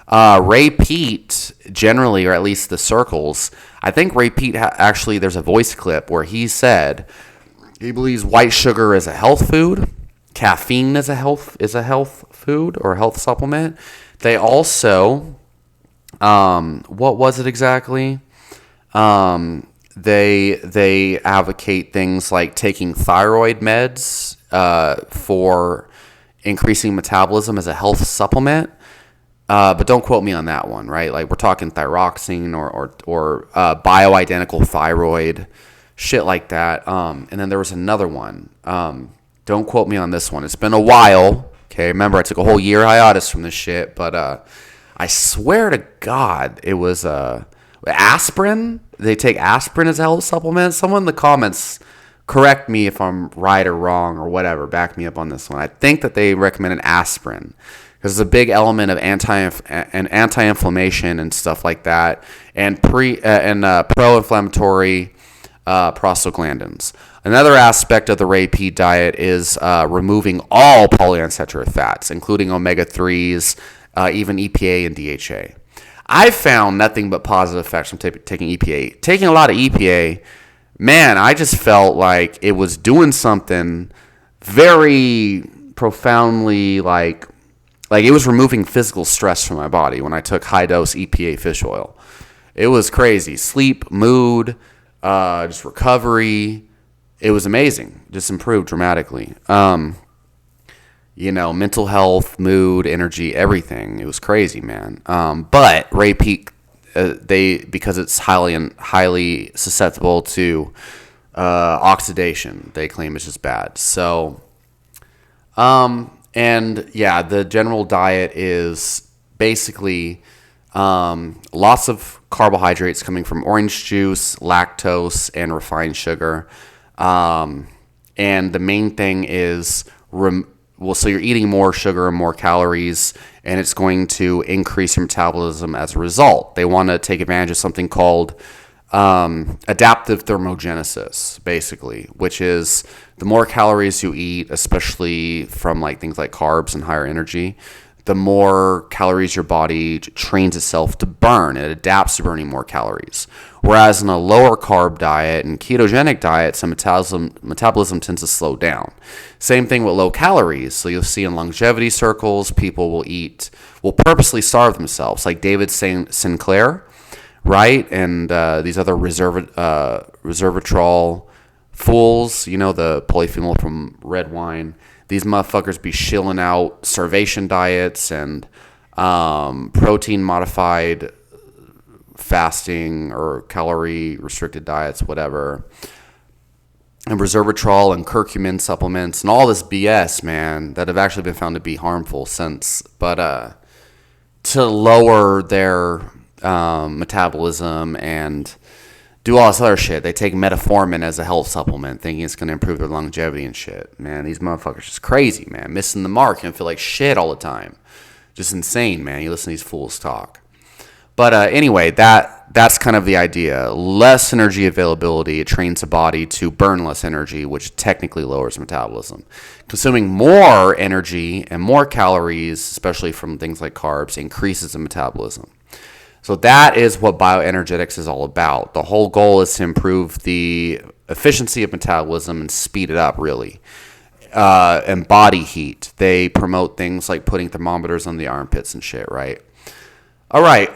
Ray Peat, generally, or at least the circles, I think Ray Peat actually, there's a voice clip where he said he believes white sugar is a health food, caffeine is a health food or a health supplement. They also, what was it exactly? They advocate things like taking thyroid meds for increasing metabolism as a health supplement. But don't quote me on that one, right? Like, we're talking thyroxine or bioidentical thyroid, shit like that. And then there was another one. Don't quote me on this one. It's been a while. Okay, remember, I took a whole year hiatus from this shit. But I swear to God, it was aspirin. They take aspirin as a health supplement. Someone in the comments, correct me if I'm right or wrong or whatever. Back me up on this one. I think that they recommended aspirin, because it's a big element of anti-inflammation and stuff like that, and pro-inflammatory prostaglandins. Another aspect of the Ray Peat diet is removing all polyunsaturated fats, including omega-3s, even EPA and DHA. I've found nothing but positive effects from taking EPA. Taking a lot of EPA, man, I just felt like it was doing something very profoundly like it was removing physical stress from my body when I took high-dose EPA fish oil. It was crazy. Sleep, mood, just recovery. It was amazing. Just improved dramatically. mental health, mood, energy, everything. It was crazy, man. But Ray Peat, because it's highly susceptible to oxidation, they claim it's just bad. So, and yeah, the general diet is basically lots of carbohydrates coming from orange juice, lactose, and refined sugar. And the main thing is, so you're eating more sugar and more calories, and it's going to increase your metabolism as a result. They want to take advantage of something called adaptive thermogenesis, basically, which is the more calories you eat, especially from things like carbs and higher energy, the more calories your body trains itself to burn. It adapts to burning more calories. Whereas in a lower carb diet and ketogenic diets, the metabolism tends to slow down. Same thing with low calories. So you'll see in longevity circles, people will purposely starve themselves, like David Sinclair, right? And these other resveratrol fools, the polyphenol from red wine. These motherfuckers be shilling out starvation diets and protein-modified fasting or calorie-restricted diets, whatever. And resveratrol and curcumin supplements and all this BS, man, that have actually been found to be harmful since. But to lower their metabolism and do all this other shit. They take metformin as a health supplement, thinking it's going to improve their longevity and shit. Man, these motherfuckers just crazy, man. Missing the mark and feel like shit all the time. Just insane, man. You listen to these fools talk. But anyway, that's kind of the idea. Less energy availability. It trains the body to burn less energy, which technically lowers metabolism. Consuming more energy and more calories, especially from things like carbs, increases the metabolism. So that is what bioenergetics is all about. The whole goal is to improve the efficiency of metabolism and speed it up, really. And body heat. They promote things like putting thermometers on the armpits and shit, right? All right.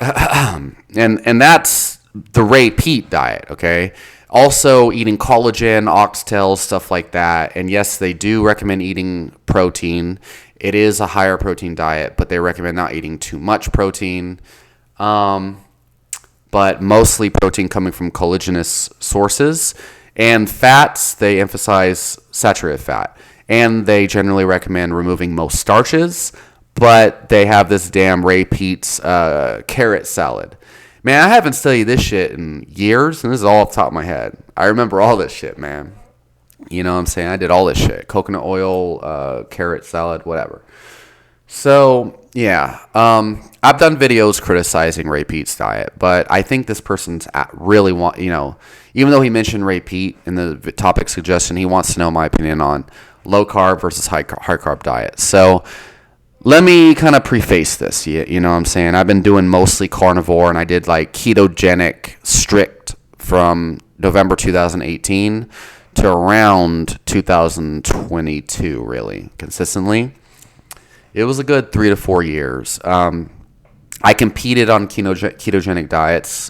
and that's the Ray Peat diet, okay? Also eating collagen, oxtails, stuff like that. And yes, they do recommend eating protein. It is a higher protein diet, but they recommend not eating too much protein. But mostly protein coming from collagenous sources. And fats, they emphasize saturated fat. And they generally recommend removing most starches, but they have this damn Ray Peat's carrot salad. Man, I haven't studied this shit in years, and this is all off the top of my head. I remember all this shit, man. You know what I'm saying? I did all this shit. Coconut oil, carrot salad, whatever. So, yeah, I've done videos criticizing Ray Peat's diet, but I think this person's really even though he mentioned Ray Peat in the topic suggestion, he wants to know my opinion on low carb versus high carb diet. So let me kind of preface this, you know what I'm saying? I've been doing mostly carnivore, and I did ketogenic strict from November 2018 to around 2022, really, consistently. It was a good 3 to 4 years. I competed on ketogenic diets.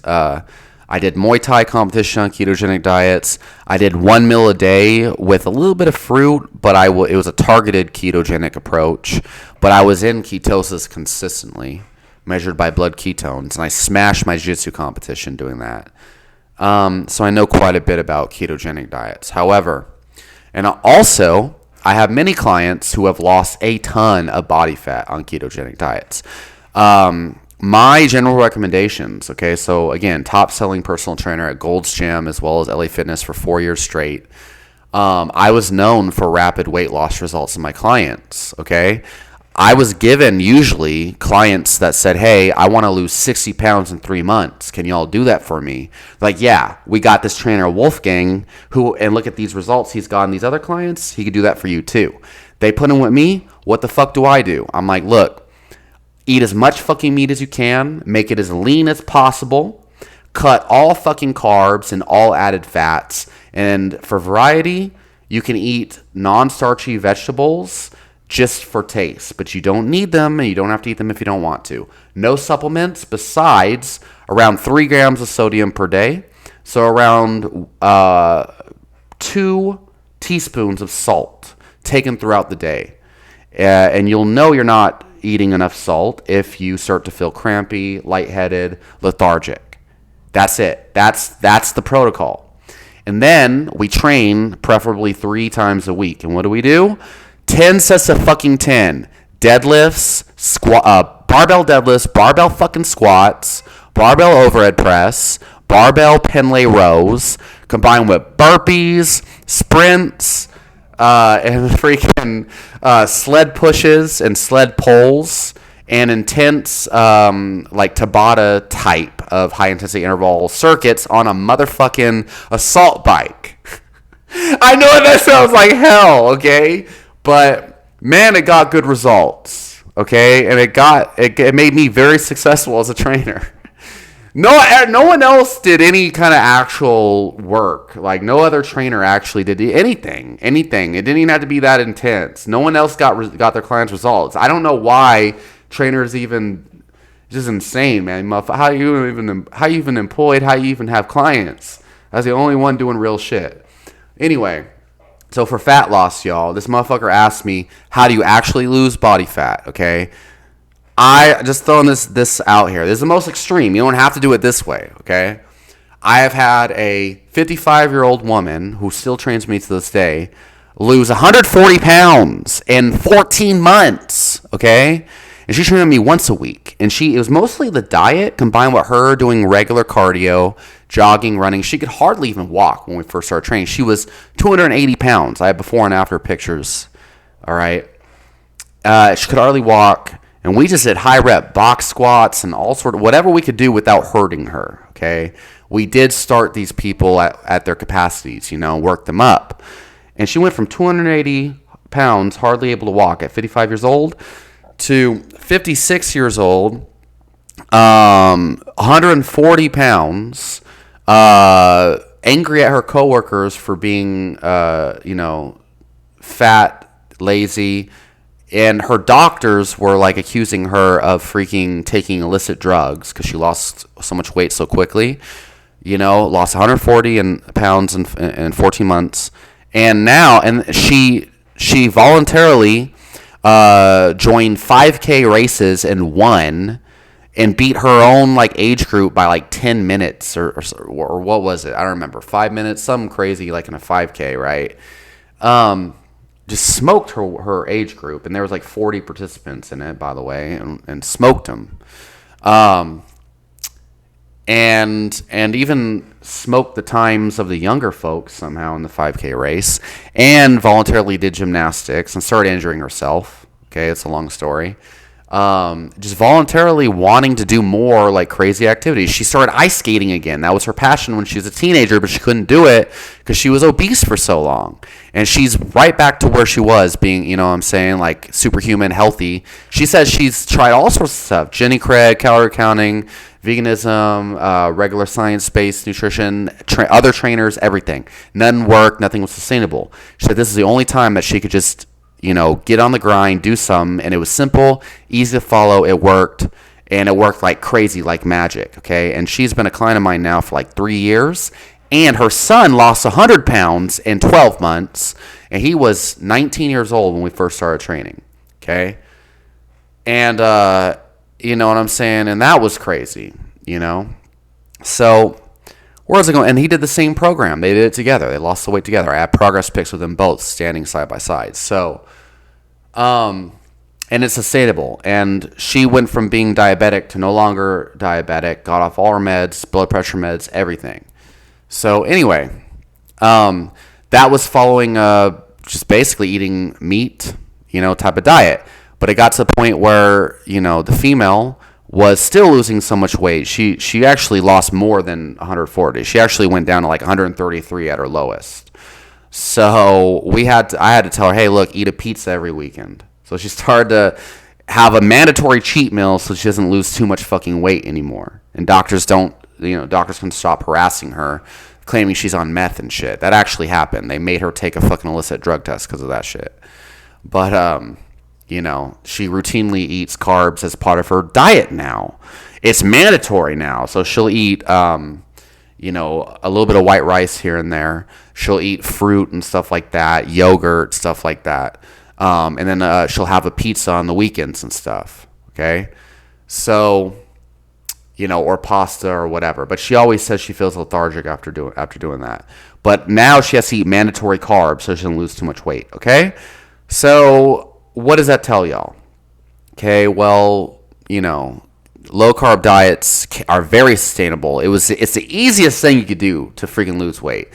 I did Muay Thai competition on ketogenic diets. I did 1 meal a day with a little bit of fruit, but it was a targeted ketogenic approach. But I was in ketosis consistently, measured by blood ketones, and I smashed my jiu-jitsu competition doing that. So I know quite a bit about ketogenic diets. However, and also, I have many clients who have lost a ton of body fat on ketogenic diets. My general recommendations, okay, so again, top-selling personal trainer at Gold's Gym as well as LA Fitness for 4 years straight. I was known for rapid weight loss results in my clients, okay? I was given usually clients that said, hey, I want to lose 60 pounds in 3 months. Can y'all do that for me? Yeah, we got this trainer, Wolfgang, and look at these results he's gotten these other clients. He could do that for you too. They put in with me. What the fuck do? I'm like, look, eat as much fucking meat as you can. Make it as lean as possible. Cut all fucking carbs and all added fats. And for variety, you can eat non-starchy vegetables just for taste, but you don't need them, and you don't have to eat them if you don't want to. No supplements besides around 3 grams of sodium per day, so around 2 teaspoons of salt taken throughout the day. And you'll know you're not eating enough salt if you start to feel crampy, lightheaded, lethargic. That's it. That's the protocol. And then we train preferably 3 times a week. And what do? 10 sets of fucking 10. Deadlifts, barbell deadlifts, barbell fucking squats, barbell overhead press, barbell Pendlay rows, combined with burpees, sprints, and freaking sled pushes and sled pulls, and intense like Tabata type of high intensity interval circuits on a motherfucking assault bike. I know that sounds like hell, okay? But man, it got good results, okay? And it made me very successful as a trainer. No one else did any kind of actual work. Like, no other trainer actually did anything. It didn't even have to be that intense. No one else got their clients results. I don't know why trainers even, just insane, man. How you even employed? How you even have clients? I was the only one doing real shit. Anyway, so for fat loss, y'all, this motherfucker asked me, how do you actually lose body fat? Okay. I just throwing this out here. This is the most extreme. You don't have to do it this way, okay? I have had a 55-year-old woman who still trains me to this day lose 140 pounds in 14 months, okay? And she trained me once a week. And it was mostly the diet combined with her doing regular cardio, jogging, running. She could hardly even walk when we first started training. She was 280 pounds. I have before and after pictures, all right? She could hardly walk. And we just did high rep box squats and all sort of whatever we could do without hurting her, okay? We did start these people at their capacities, work them up. And she went from 280 pounds, hardly able to walk at 55 years old, to 56 years old, 140 pounds, angry at her coworkers for being, fat, lazy. And her doctors were like accusing her of freaking taking illicit drugs because she lost so much weight so quickly. Lost 140 pounds in 14 months. And now, she voluntarily joined 5K races and won and beat her own like age group by like 10 minutes or what was it? I don't remember. 5 minutes, something crazy like in a 5K, right? Just smoked her age group, and there was like 40 participants in it, by the way, and smoked them, and even smoked the times of the younger folks somehow in the 5K race, and voluntarily did gymnastics and started injuring herself. Okay, it's a long story. Just voluntarily wanting to do more like crazy activities. She started ice skating again. That was her passion when she was a teenager, but she couldn't do it because she was obese for so long. And she's right back to where she was being, like superhuman, healthy. She says she's tried all sorts of stuff. Jenny Craig, calorie counting, veganism, regular science-based nutrition, other trainers, everything. None worked. Nothing was sustainable. She said this is the only time that she could just get on the grind, do some, and it was simple, easy to follow, it worked, and it worked like crazy, like magic, okay? And she's been a client of mine now for like 3 years, and her son lost 100 pounds in 12 months, and he was 19 years old when we first started training, okay? And, you know what I'm saying? And that was crazy, So, where was it going? And he did the same program. They did it together. They lost the weight together. I have progress pics with them both standing side by side. So, and it's sustainable. And she went from being diabetic to no longer diabetic, got off all her meds, blood pressure meds, everything. So anyway, that was following just basically eating meat, type of diet. But it got to the point where, the female was still losing so much weight. She actually lost more than 140. She actually went down to like 133 at her lowest. So I had to tell her, hey, look, eat a pizza every weekend. So she started to have a mandatory cheat meal so she doesn't lose too much fucking weight anymore. And doctors can stop harassing her, claiming she's on meth and shit. That actually happened. They made her take a fucking illicit drug test because of that shit. But, she routinely eats carbs as part of her diet now. It's mandatory now. So she'll eat, a little bit of white rice here and there. She'll eat fruit and stuff like that, yogurt, stuff like that. And then she'll have a pizza on the weekends and stuff. Okay. So, or pasta or whatever. But she always says she feels lethargic after doing that. But now she has to eat mandatory carbs so she doesn't lose too much weight. Okay. So what does that tell y'all? Okay. Well, low carb diets are very sustainable. It's the easiest thing you could do to freaking lose weight.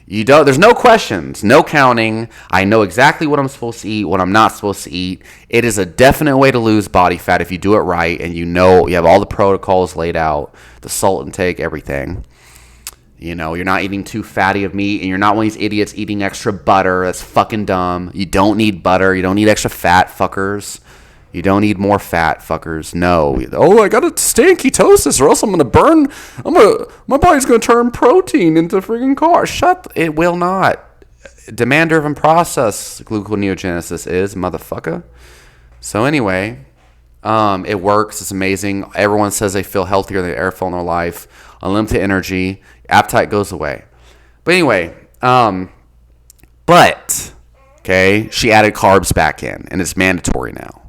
There's no questions, no counting. I know exactly what I'm supposed to eat, what I'm not supposed to eat. It is a definite way to lose body fat if you do it right, and you have all the protocols laid out, the salt intake, everything. You're not eating too fatty of meat, and you're not one of these idiots eating extra butter. That's fucking dumb. You don't need butter. You don't need extra fat, fuckers. You don't need more fat, fuckers. No. Oh, I gotta stay in ketosis or else I'm gonna burn. My body's gonna turn protein into freaking carbs. It will not. Demand-driven process gluconeogenesis is, motherfucker. So anyway, it works. It's amazing. Everyone says they feel healthier than they ever felt in their life. Unlimited energy. Appetite goes away. But anyway, she added carbs back in, and it's mandatory now.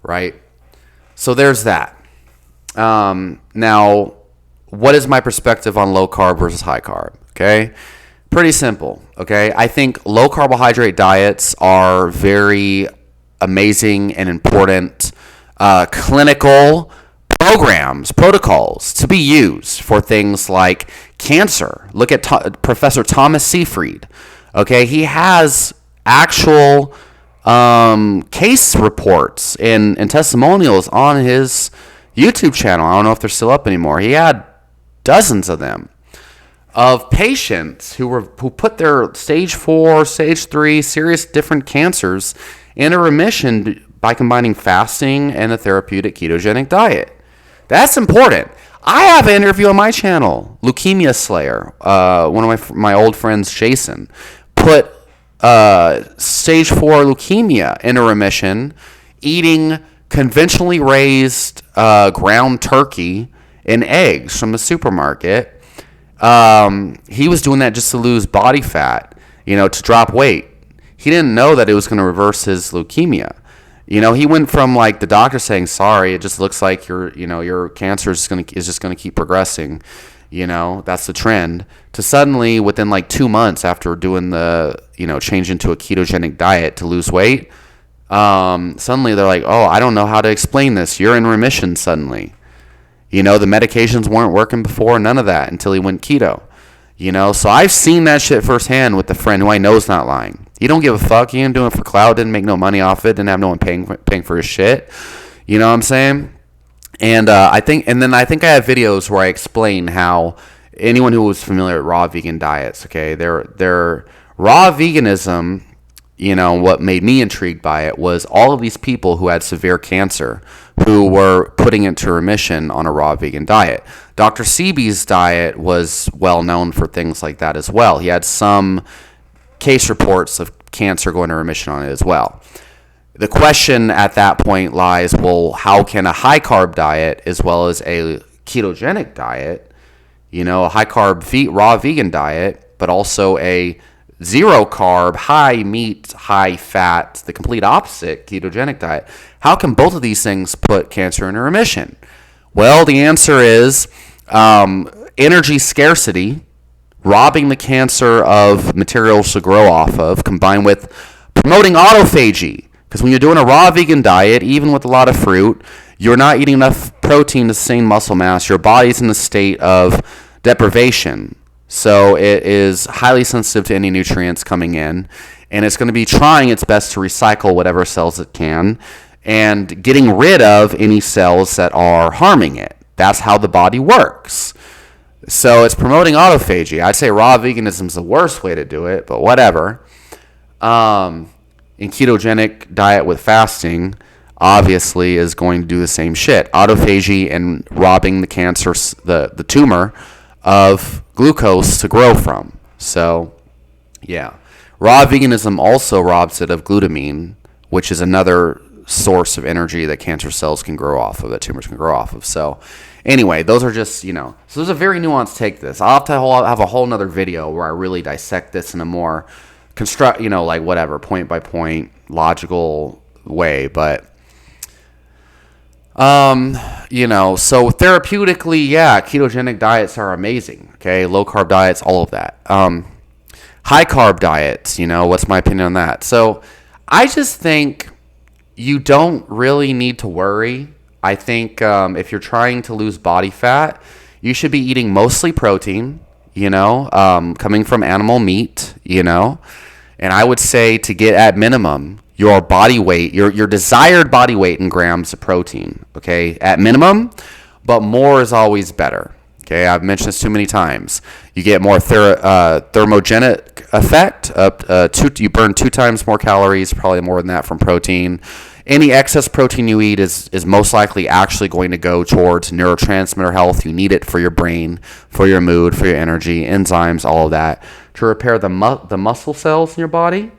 Right? So there's that. Now, what is my perspective on low carb versus high carb? Okay? Pretty simple. Okay? I think low carbohydrate diets are very amazing and important clinical protocols to be used for things like cancer. Look at Professor Thomas Seyfried. Okay? He has actual case reports and testimonials on his YouTube channel. I don't know if they're still up anymore. He had dozens of them of patients who put their stage 4, stage 3 serious different cancers into remission by combining fasting and a therapeutic ketogenic diet. That's important. I have an interview on my channel, Leukemia Slayer. One of my old friends, Jason, put stage 4 leukemia in a remission, eating conventionally raised ground turkey and eggs from the supermarket. He was doing that just to lose body fat, to drop weight. He didn't know that it was going to reverse his leukemia. He went from the doctor saying, sorry, it just looks like your cancer is just going to keep progressing. That's the trend, to suddenly within 2 months after doing the, change into a ketogenic diet to lose weight, suddenly they're like, oh, I don't know how to explain this. You're in remission suddenly. The medications weren't working before, none of that until he went keto. So I've seen that shit firsthand with a friend who I know is not lying. He don't give a fuck. He ain't doing it for clout, didn't make no money off it, didn't have no one paying for his shit. You know what I'm saying? And I think I have videos where I explain how anyone who was familiar with raw vegan diets, okay, their raw veganism, what made me intrigued by it was all of these people who had severe cancer who were putting into remission on a raw vegan diet. Dr. Sebi's diet was well known for things like that as well. He had some case reports of cancer going to remission on it as well. The question at that point lies, well, how can a high carb diet as well as a ketogenic diet, a high carb raw vegan diet, but also a zero carb, high meat, high fat, the complete opposite ketogenic diet, how can both of these things put cancer into remission? Well, the answer is energy scarcity, robbing the cancer of materials to grow off of, combined with promoting autophagy. Because when you're doing a raw vegan diet, even with a lot of fruit, you're not eating enough protein to sustain muscle mass. Your body's in a state of deprivation. So it is highly sensitive to any nutrients coming in. And it's going to be trying its best to recycle whatever cells it can and getting rid of any cells that are harming it. That's how the body works. So it's promoting autophagy. I'd say raw veganism is the worst way to do it, but whatever. In ketogenic diet with fasting, obviously, is going to do the same shit. Autophagy and robbing the cancer, the tumor, of glucose to grow from. So, yeah. Raw veganism also robs it of glutamine, which is another source of energy that cancer cells can grow off of, that tumors can grow off of. So, anyway, those are just, so there's a very nuanced take to this. I'll have to have a whole nother video where I really dissect this in a more whatever, point by point, logical way, but so therapeutically, yeah, ketogenic diets are amazing. Okay, low carb diets, all of that. High carb diets, what's my opinion on that? So I just think you don't really need to worry. I think if you're trying to lose body fat, you should be eating mostly protein, coming from animal meat, and I would say to get at minimum your body weight, your desired body weight in grams of protein, okay, at minimum, but more is always better. Okay, I've mentioned this too many times. You get more thermogenic effect. You burn 2 times more calories, probably more than that from protein. Any excess protein you eat is most likely actually going to go towards neurotransmitter health. You need it for your brain, for your mood, for your energy, enzymes, all of that, to repair the muscle cells in your body.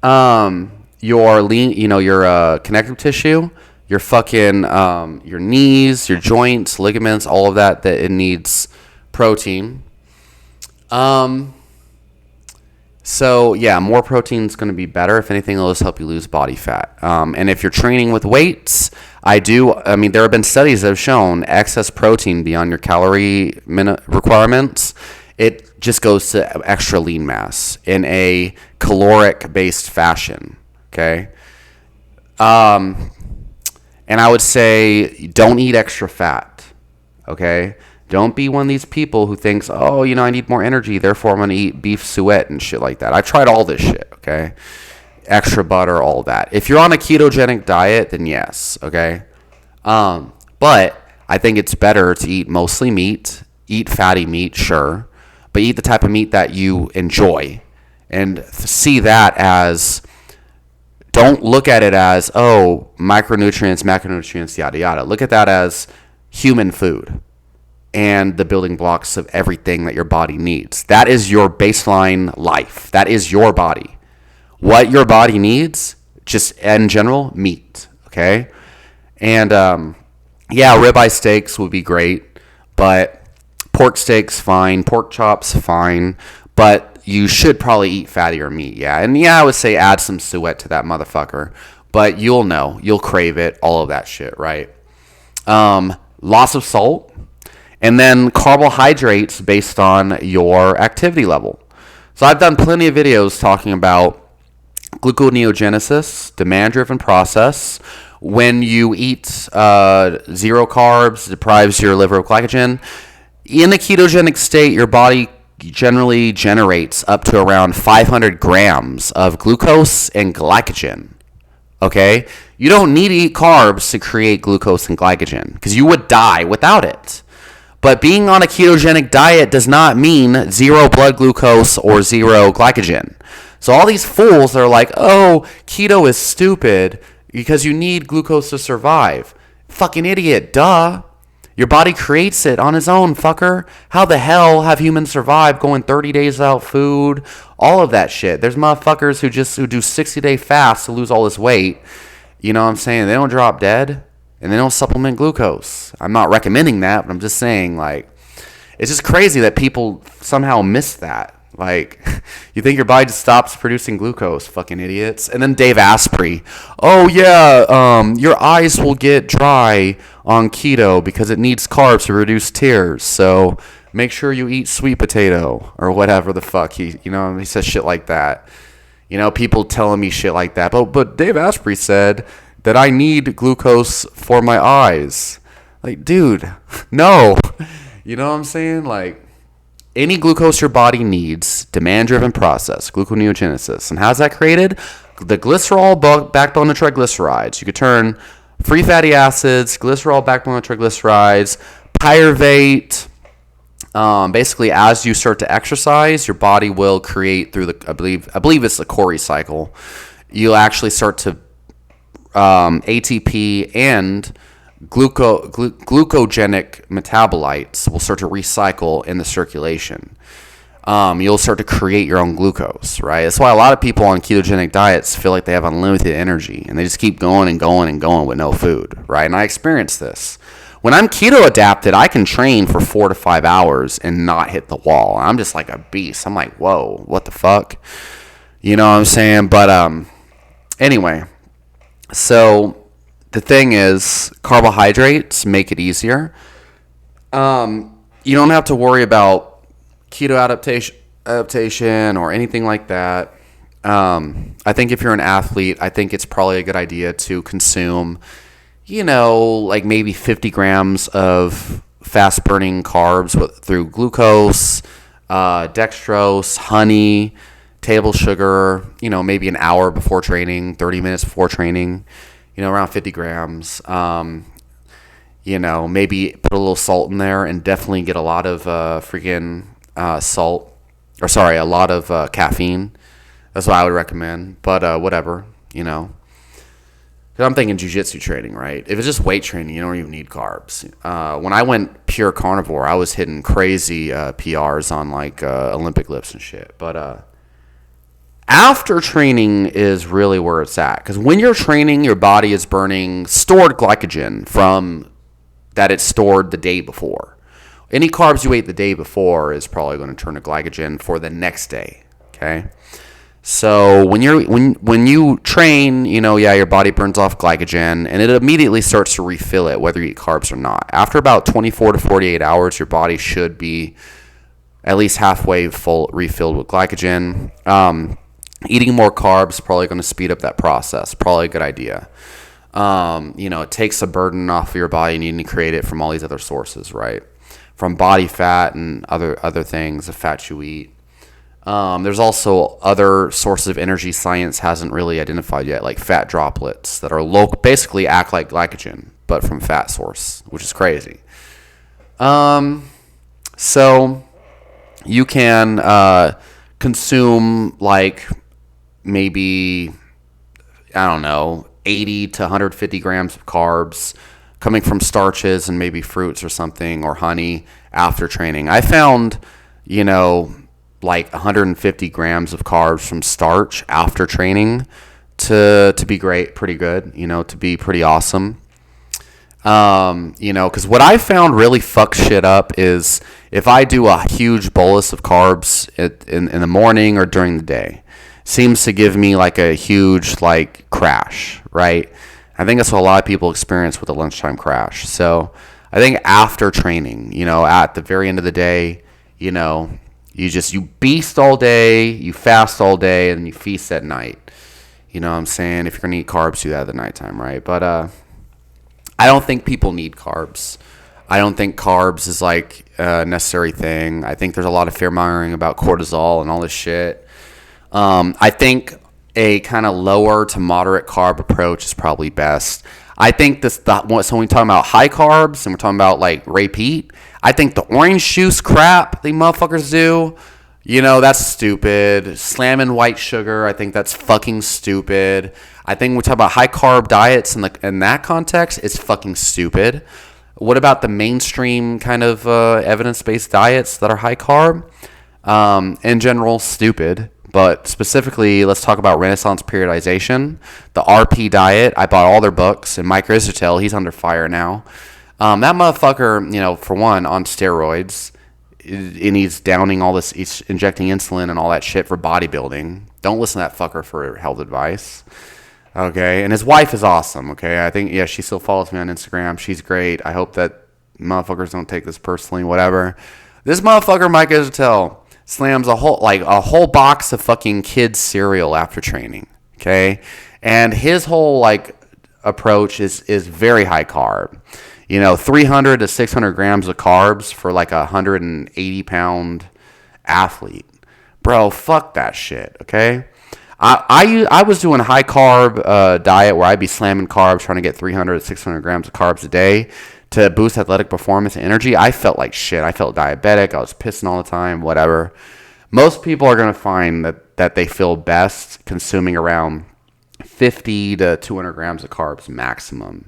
Your your connective tissue, your fucking your knees, your joints, ligaments, all of that it needs protein. So yeah, more protein is going to be better. If anything, it'll just help you lose body fat. And if you're training with weights, there have been studies that have shown excess protein beyond your calorie requirements, it just goes to extra lean mass in a caloric-based fashion, okay? And I would say don't eat extra fat, okay? Don't be one of these people who thinks, oh, I need more energy, therefore I'm going to eat beef suet and shit like that. I've tried all this shit, okay? Extra butter, all that. If you're on a ketogenic diet, then yes, okay? But I think it's better to eat mostly meat, eat fatty meat, sure, but eat the type of meat that you enjoy. And see that as, don't look at it as, oh, micronutrients, macronutrients, yada, yada. Look at that as human food and the building blocks of everything that your body needs. That is your baseline life. That is your body. What your body needs, just in general, meat, okay? And, ribeye steaks would be great, but pork steaks, fine. Pork chops, fine. But you should probably eat fattier meat, yeah. And yeah, I would say add some suet to that motherfucker. But you'll know. You'll crave it. All of that shit, right? Lots of salt. And then carbohydrates based on your activity level. So I've done plenty of videos talking about gluconeogenesis, demand-driven process. When you eat zero carbs, deprives your liver of glycogen. In a ketogenic state, your body generally generates up to around 500 grams of glucose and glycogen. Okay? You don't need to eat carbs to create glucose and glycogen because you would die without it. But being on a ketogenic diet does not mean zero blood glucose or zero glycogen. So all these fools that are like, oh, keto is stupid because you need glucose to survive. Fucking idiot, duh. Your body creates it on its own, fucker. How the hell have humans survived going 30 days without food? All of that shit. There's motherfuckers who do 60-day fasts to lose all this weight. You know what I'm saying? They don't drop dead, and they don't supplement glucose. I'm not recommending that, but I'm just saying, it's just crazy that people somehow miss that. You think your body just stops producing glucose, fucking idiots. And then Dave Asprey, oh yeah, your eyes will get dry on keto because it needs carbs to reduce tears. So make sure you eat sweet potato or whatever the fuck he says shit like that. People telling me shit like that. But Dave Asprey said that I need glucose for my eyes. Dude, no. You know what I'm saying? Any glucose your body needs, demand-driven process, gluconeogenesis. And how's that created? The glycerol backbone of triglycerides. You could turn free fatty acids, glycerol backbone of triglycerides, pyruvate. Basically, as you start to exercise, your body will create through I believe it's the Cori cycle. You'll actually start to ATP and glucogenic metabolites will start to recycle in the circulation. You'll start to create your own glucose, right? That's why a lot of people on ketogenic diets feel like they have unlimited energy, and they just keep going and going and going with no food, right? And I experienced this. When I'm keto adapted, I can train for 4 to 5 hours and not hit the wall. I'm just like a beast. I'm like, whoa, what the fuck? You know what I'm saying? But anyway, so the thing is, carbohydrates make it easier. You don't have to worry about keto adaptation or anything like that. I think if you're an athlete, I think it's probably a good idea to consume, like maybe 50 grams of fast burning carbs through glucose, dextrose, honey, table sugar, maybe an hour before training, 30 minutes before training, around 50 grams. Maybe put a little salt in there, and definitely get a lot of a lot of caffeine. That's what I would recommend. But whatever, because I'm thinking jiu-jitsu training, right? If it's just weight training, you don't even need carbs. When I went pure carnivore, I was hitting crazy PRs on like Olympic lifts and shit. But after training is really where it's at, because when you're training, your body is burning stored glycogen from that it's stored the day before. Any carbs you ate the day before is probably going to turn to glycogen for the next day. Okay, so when you train, your body burns off glycogen, and it immediately starts to refill it, whether you eat carbs or not. After about 24 to 48 hours, your body should be at least halfway full refilled with glycogen. Eating more carbs is probably going to speed up that process. Probably a good idea. It takes a burden off of your body needing to create it from all these other sources, right? From body fat and other things, the fat you eat. There's also other sources of energy science hasn't really identified yet, like fat droplets that are basically act like glycogen, but from fat source, which is crazy. So you can consume like maybe, I don't know, 80 to 150 grams of carbs coming from starches and maybe fruits or something, or honey after training. I found, like 150 grams of carbs from starch after training to be pretty good, to be pretty awesome. Because what I found really fucks shit up is if I do a huge bolus of carbs in the morning or during the day, seems to give me like a huge like crash, right? I think that's what a lot of people experience with a lunchtime crash. So I think after training, at the very end of the day, you beast all day, you fast all day, and you feast at night. You know what I'm saying? If you're going to eat carbs, do that at the nighttime, right? But I don't think people need carbs. I don't think carbs is like a necessary thing. I think there's a lot of fear-mongering about cortisol and all this shit. I think a kind of lower to moderate carb approach is probably best. I think so when we're talking about high carbs and we're talking about like repeat, I think the orange juice crap they motherfuckers do, that's stupid. Slamming white sugar, I think that's fucking stupid. I think when we talk about high carb diets in that context, it's fucking stupid. What about the mainstream kind of evidence-based diets that are high carb? In general, stupid. But specifically, let's talk about Renaissance periodization, the RP diet. I bought all their books, and Mike Rizzartel, he's under fire now. That motherfucker, for one, on steroids, and he's downing all this, he's injecting insulin and all that shit for bodybuilding. Don't listen to that fucker for health advice. Okay, and his wife is awesome, okay? I think, she still follows me on Instagram. She's great. I hope that motherfuckers don't take this personally, whatever. This motherfucker, Mike Rizzartel, slams a whole box of fucking kids cereal after training, okay? And his whole approach is very high carb. 300 to 600 grams of carbs for like a 180 pound athlete. Bro, fuck that shit, okay? I was doing a high carb diet where I'd be slamming carbs, trying to get 300 to 600 grams of carbs a day to boost athletic performance and energy. I felt like shit. I felt diabetic. I was pissing all the time, whatever. Most people are going to find that they feel best consuming around 50 to 200 grams of carbs maximum,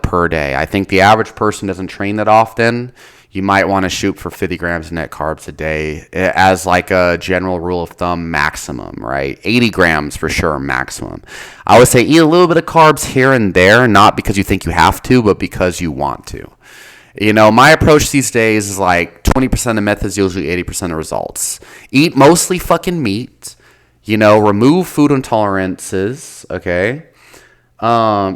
per day. I think the average person doesn't train that often. You might want to shoot for 50 grams of net carbs a day as like a general rule of thumb maximum, right? 80 grams for sure maximum. I would say eat a little bit of carbs here and there, not because you think you have to, but because you want to. My approach these days is like 20% of methods, usually 80% of results. Eat mostly fucking meat. remove food intolerances, okay?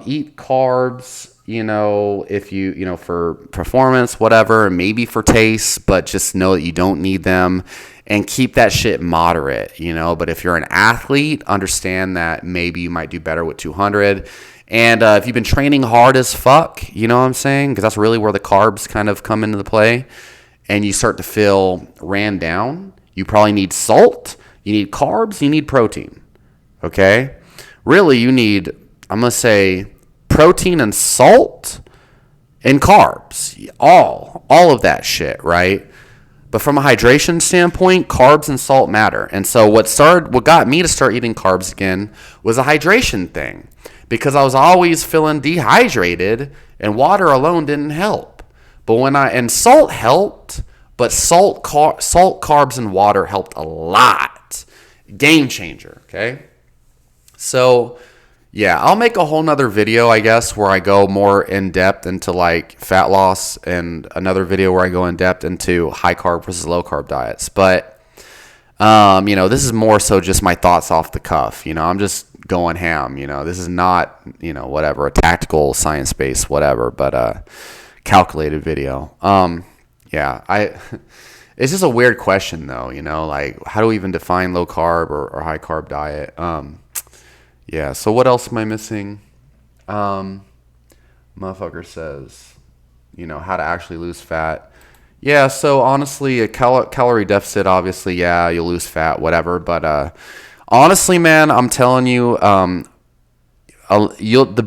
Eat carbs, if for performance, whatever, maybe for taste, but just know that you don't need them, and keep that shit moderate, but if you're an athlete, understand that maybe you might do better with 200. And if you've been training hard as fuck, you know what I'm saying? Because that's really where the carbs kind of come into the play, and you start to feel ran down, you probably need salt, you need carbs, you need protein, okay? Really, you need, I'm going to say, protein and salt and carbs, all of that shit, right? But from a hydration standpoint, carbs and salt matter. And so what got me to start eating carbs again was a hydration thing, because I was always feeling dehydrated and water alone didn't help. But and salt helped, but salt, carbs, and water helped a lot. Game changer, okay? So yeah, I'll make a whole nother video, I guess, where I go more in depth into like fat loss, and another video where I go in depth into high carb versus low carb diets. But, this is more so just my thoughts off the cuff. I'm just going ham. This is not, whatever, a tactical science-based whatever, but calculated video. It's just a weird question though, like how do we even define low carb or high carb diet? Yeah, so what else am I missing? Motherfucker says, how to actually lose fat. Yeah, so honestly, a calorie deficit, obviously, yeah, you'll lose fat, whatever. But honestly, man, I'm telling you, the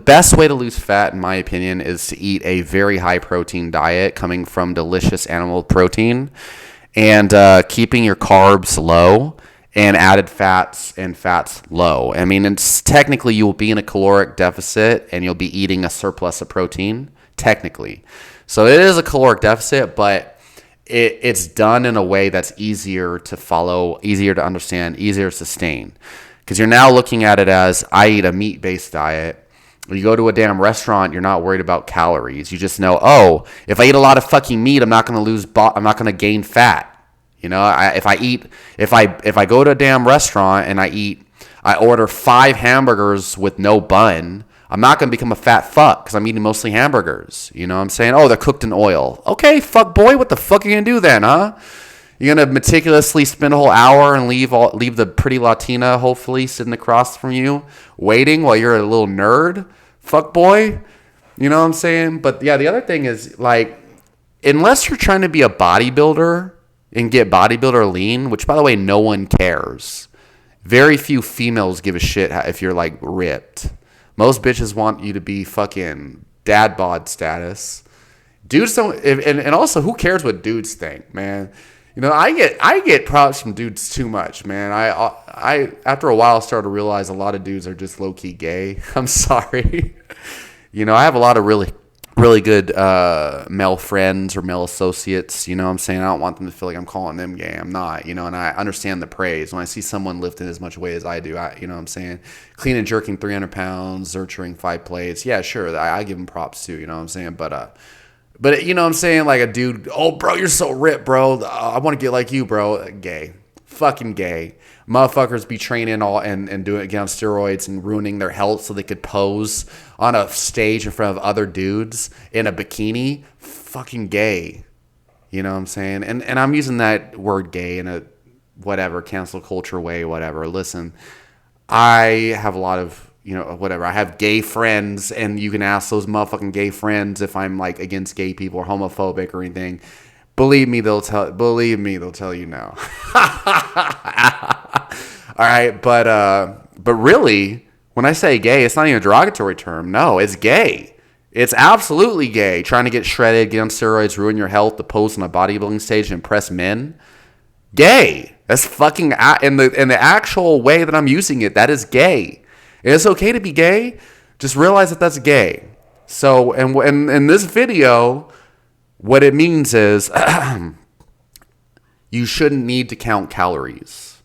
best way to lose fat, in my opinion, is to eat a very high protein diet coming from delicious animal protein, and keeping your carbs low, and added fats and fats low. I mean, it's technically you will be in a caloric deficit and you'll be eating a surplus of protein, technically. So it is a caloric deficit, but it's done in a way that's easier to follow, easier to understand, easier to sustain. Because you're now looking at it as, I eat a meat-based diet. When you go to a damn restaurant, you're not worried about calories. You just know, oh, if I eat a lot of fucking meat, I'm not going to gain fat. If I go to a damn restaurant and I order 5 hamburgers with no bun, I'm not going to become a fat fuck because I'm eating mostly hamburgers. You know what I'm saying? Oh, they're cooked in oil. Okay, fuck boy, what the fuck are you going to do then, huh? You're going to meticulously spend a whole hour and leave the pretty Latina, hopefully, sitting across from you, waiting while you're a little nerd? Fuck boy? You know what I'm saying? But yeah, the other thing is, like, unless you're trying to be a bodybuilder and get bodybuilder lean, which, by the way, no one cares. Very few females give a shit if you're, like, ripped. Most bitches want you to be fucking dad bod status. Dudes don't, and also, who cares what dudes think, man? I get props from dudes too much, man. I after a while started to realize a lot of dudes are just low key gay. I'm sorry. I have a lot of really good male friends or male associates. You know what I'm saying? I don't want them to feel like I'm calling them gay. I'm not, and I understand the praise. When I see someone lifting as much weight as I do, you know what I'm saying? Clean and jerking 300 pounds, zerchering 5 plates. Yeah, sure. I give them props too, you know what I'm saying? But you know what I'm saying? Like a dude, oh, bro, you're so ripped, bro. I want to get like you, bro. Gay. Fucking gay. Motherfuckers be training all and doing it on steroids and ruining their health so they could pose on a stage in front of other dudes in a bikini. Fucking gay. You know what I'm saying? And I'm using that word gay in a whatever, cancel culture way, whatever. Listen, I have a lot of, whatever. I have gay friends, and you can ask those motherfucking gay friends if I'm like against gay people or homophobic or anything. Believe me, they'll tell you no. All right, but really, when I say gay, it's not even a derogatory term. No, it's gay. It's absolutely gay. Trying to get shredded, get on steroids, ruin your health, to pose on a bodybuilding stage and impress men. Gay. That's fucking in the actual way that I'm using it. That is gay. And it's okay to be gay. Just realize that that's gay. So, and in this video, what it means is you shouldn't need to count calories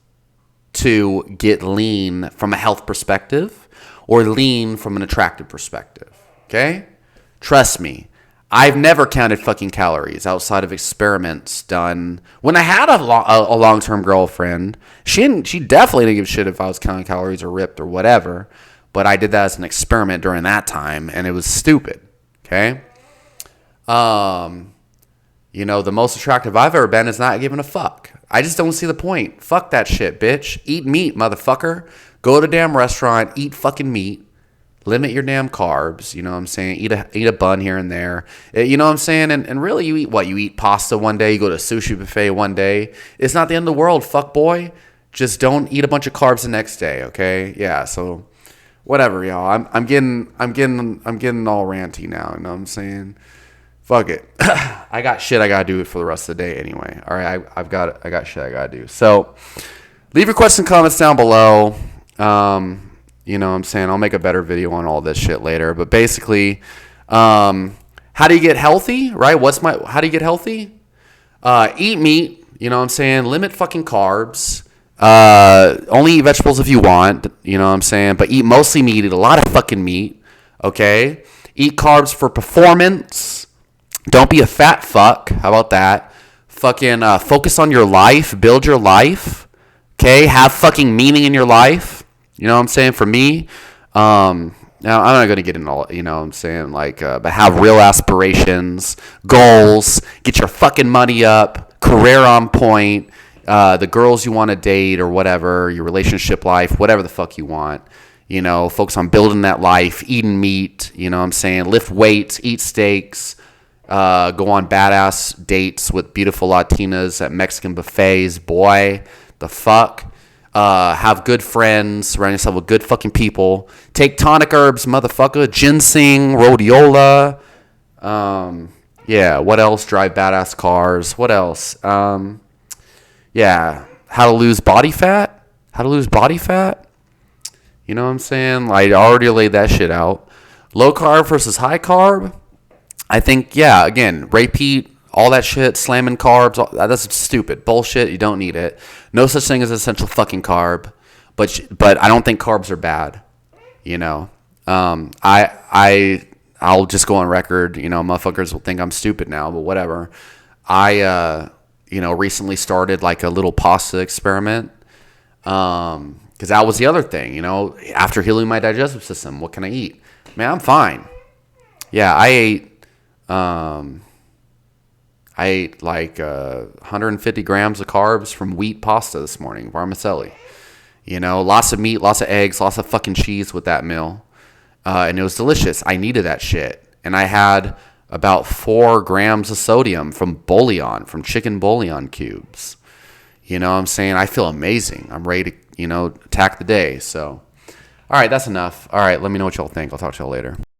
to get lean from a health perspective or lean from an attractive perspective. Okay? Trust me. I've never counted fucking calories outside of experiments done when I had a long-term girlfriend. She definitely didn't give a shit if I was counting calories or ripped or whatever. But I did that as an experiment during that time, and it was stupid. Okay. You know, the most attractive I've ever been is not giving a fuck. I just don't see the point. Fuck that shit, bitch. Eat meat, motherfucker. Go to a damn restaurant, eat fucking meat. Limit your damn carbs, you know what I'm saying? Eat a bun here and there. You know what I'm saying? And really, you eat what? You eat pasta one day, you go to a sushi buffet one day. It's not the end of the world, fuck boy. Just don't eat a bunch of carbs the next day, okay? Yeah, so whatever, y'all. I'm getting all ranty now, you know what I'm saying? Fuck it. I got shit I gotta do for the rest of the day anyway. All right, I got shit I gotta do. So leave your questions and comments down below. You know what I'm saying? I'll make a better video on all this shit later. But basically, how do you get healthy, right? How do you get healthy? Eat meat, you know what I'm saying? Limit fucking carbs. Only eat vegetables if you want, you know what I'm saying? But eat mostly meat. Eat a lot of fucking meat, okay? Eat carbs for performance. Don't be a fat fuck. How about that? Fucking focus on your life. Build your life, okay? Have fucking meaning in your life. You know what I'm saying? For me, now I'm not going to get into all, you know what I'm saying? Like, but have real aspirations, goals, get your fucking money up, career on point, the girls you want to date or whatever, your relationship life, whatever the fuck you want. You know, focus on building that life, eating meat, you know what I'm saying? Lift weights, eat steaks, go on badass dates with beautiful Latinas at Mexican buffets. Boy, the fuck? Have good friends, surround yourself with good fucking people. Take tonic herbs, motherfucker. Ginseng, rhodiola. Yeah, what else? Drive badass cars. What else? Yeah, how to lose body fat. How to lose body fat. You know what I'm saying? I already laid that shit out. Low carb versus high carb. I think, yeah, again, repeat. All that shit, slamming carbs, that's stupid. Bullshit, you don't need it. No such thing as essential fucking carb. But I don't think carbs are bad. You know. I'll just go on record, you know, motherfuckers will think I'm stupid now, but whatever. I you know, recently started like a little pasta experiment. Cuz that was the other thing, you know, after healing my digestive system, what can I eat? Man, I'm fine. Yeah, I ate like 150 grams of carbs from wheat pasta this morning, vermicelli. You know, lots of meat, lots of eggs, lots of fucking cheese with that meal. And it was delicious. I needed that shit. And I had about 4 grams of sodium from bouillon, from chicken bouillon cubes. You know what I'm saying? I feel amazing. I'm ready to, you know, attack the day. So, all right, that's enough. All right, let me know what y'all think. I'll talk to y'all later.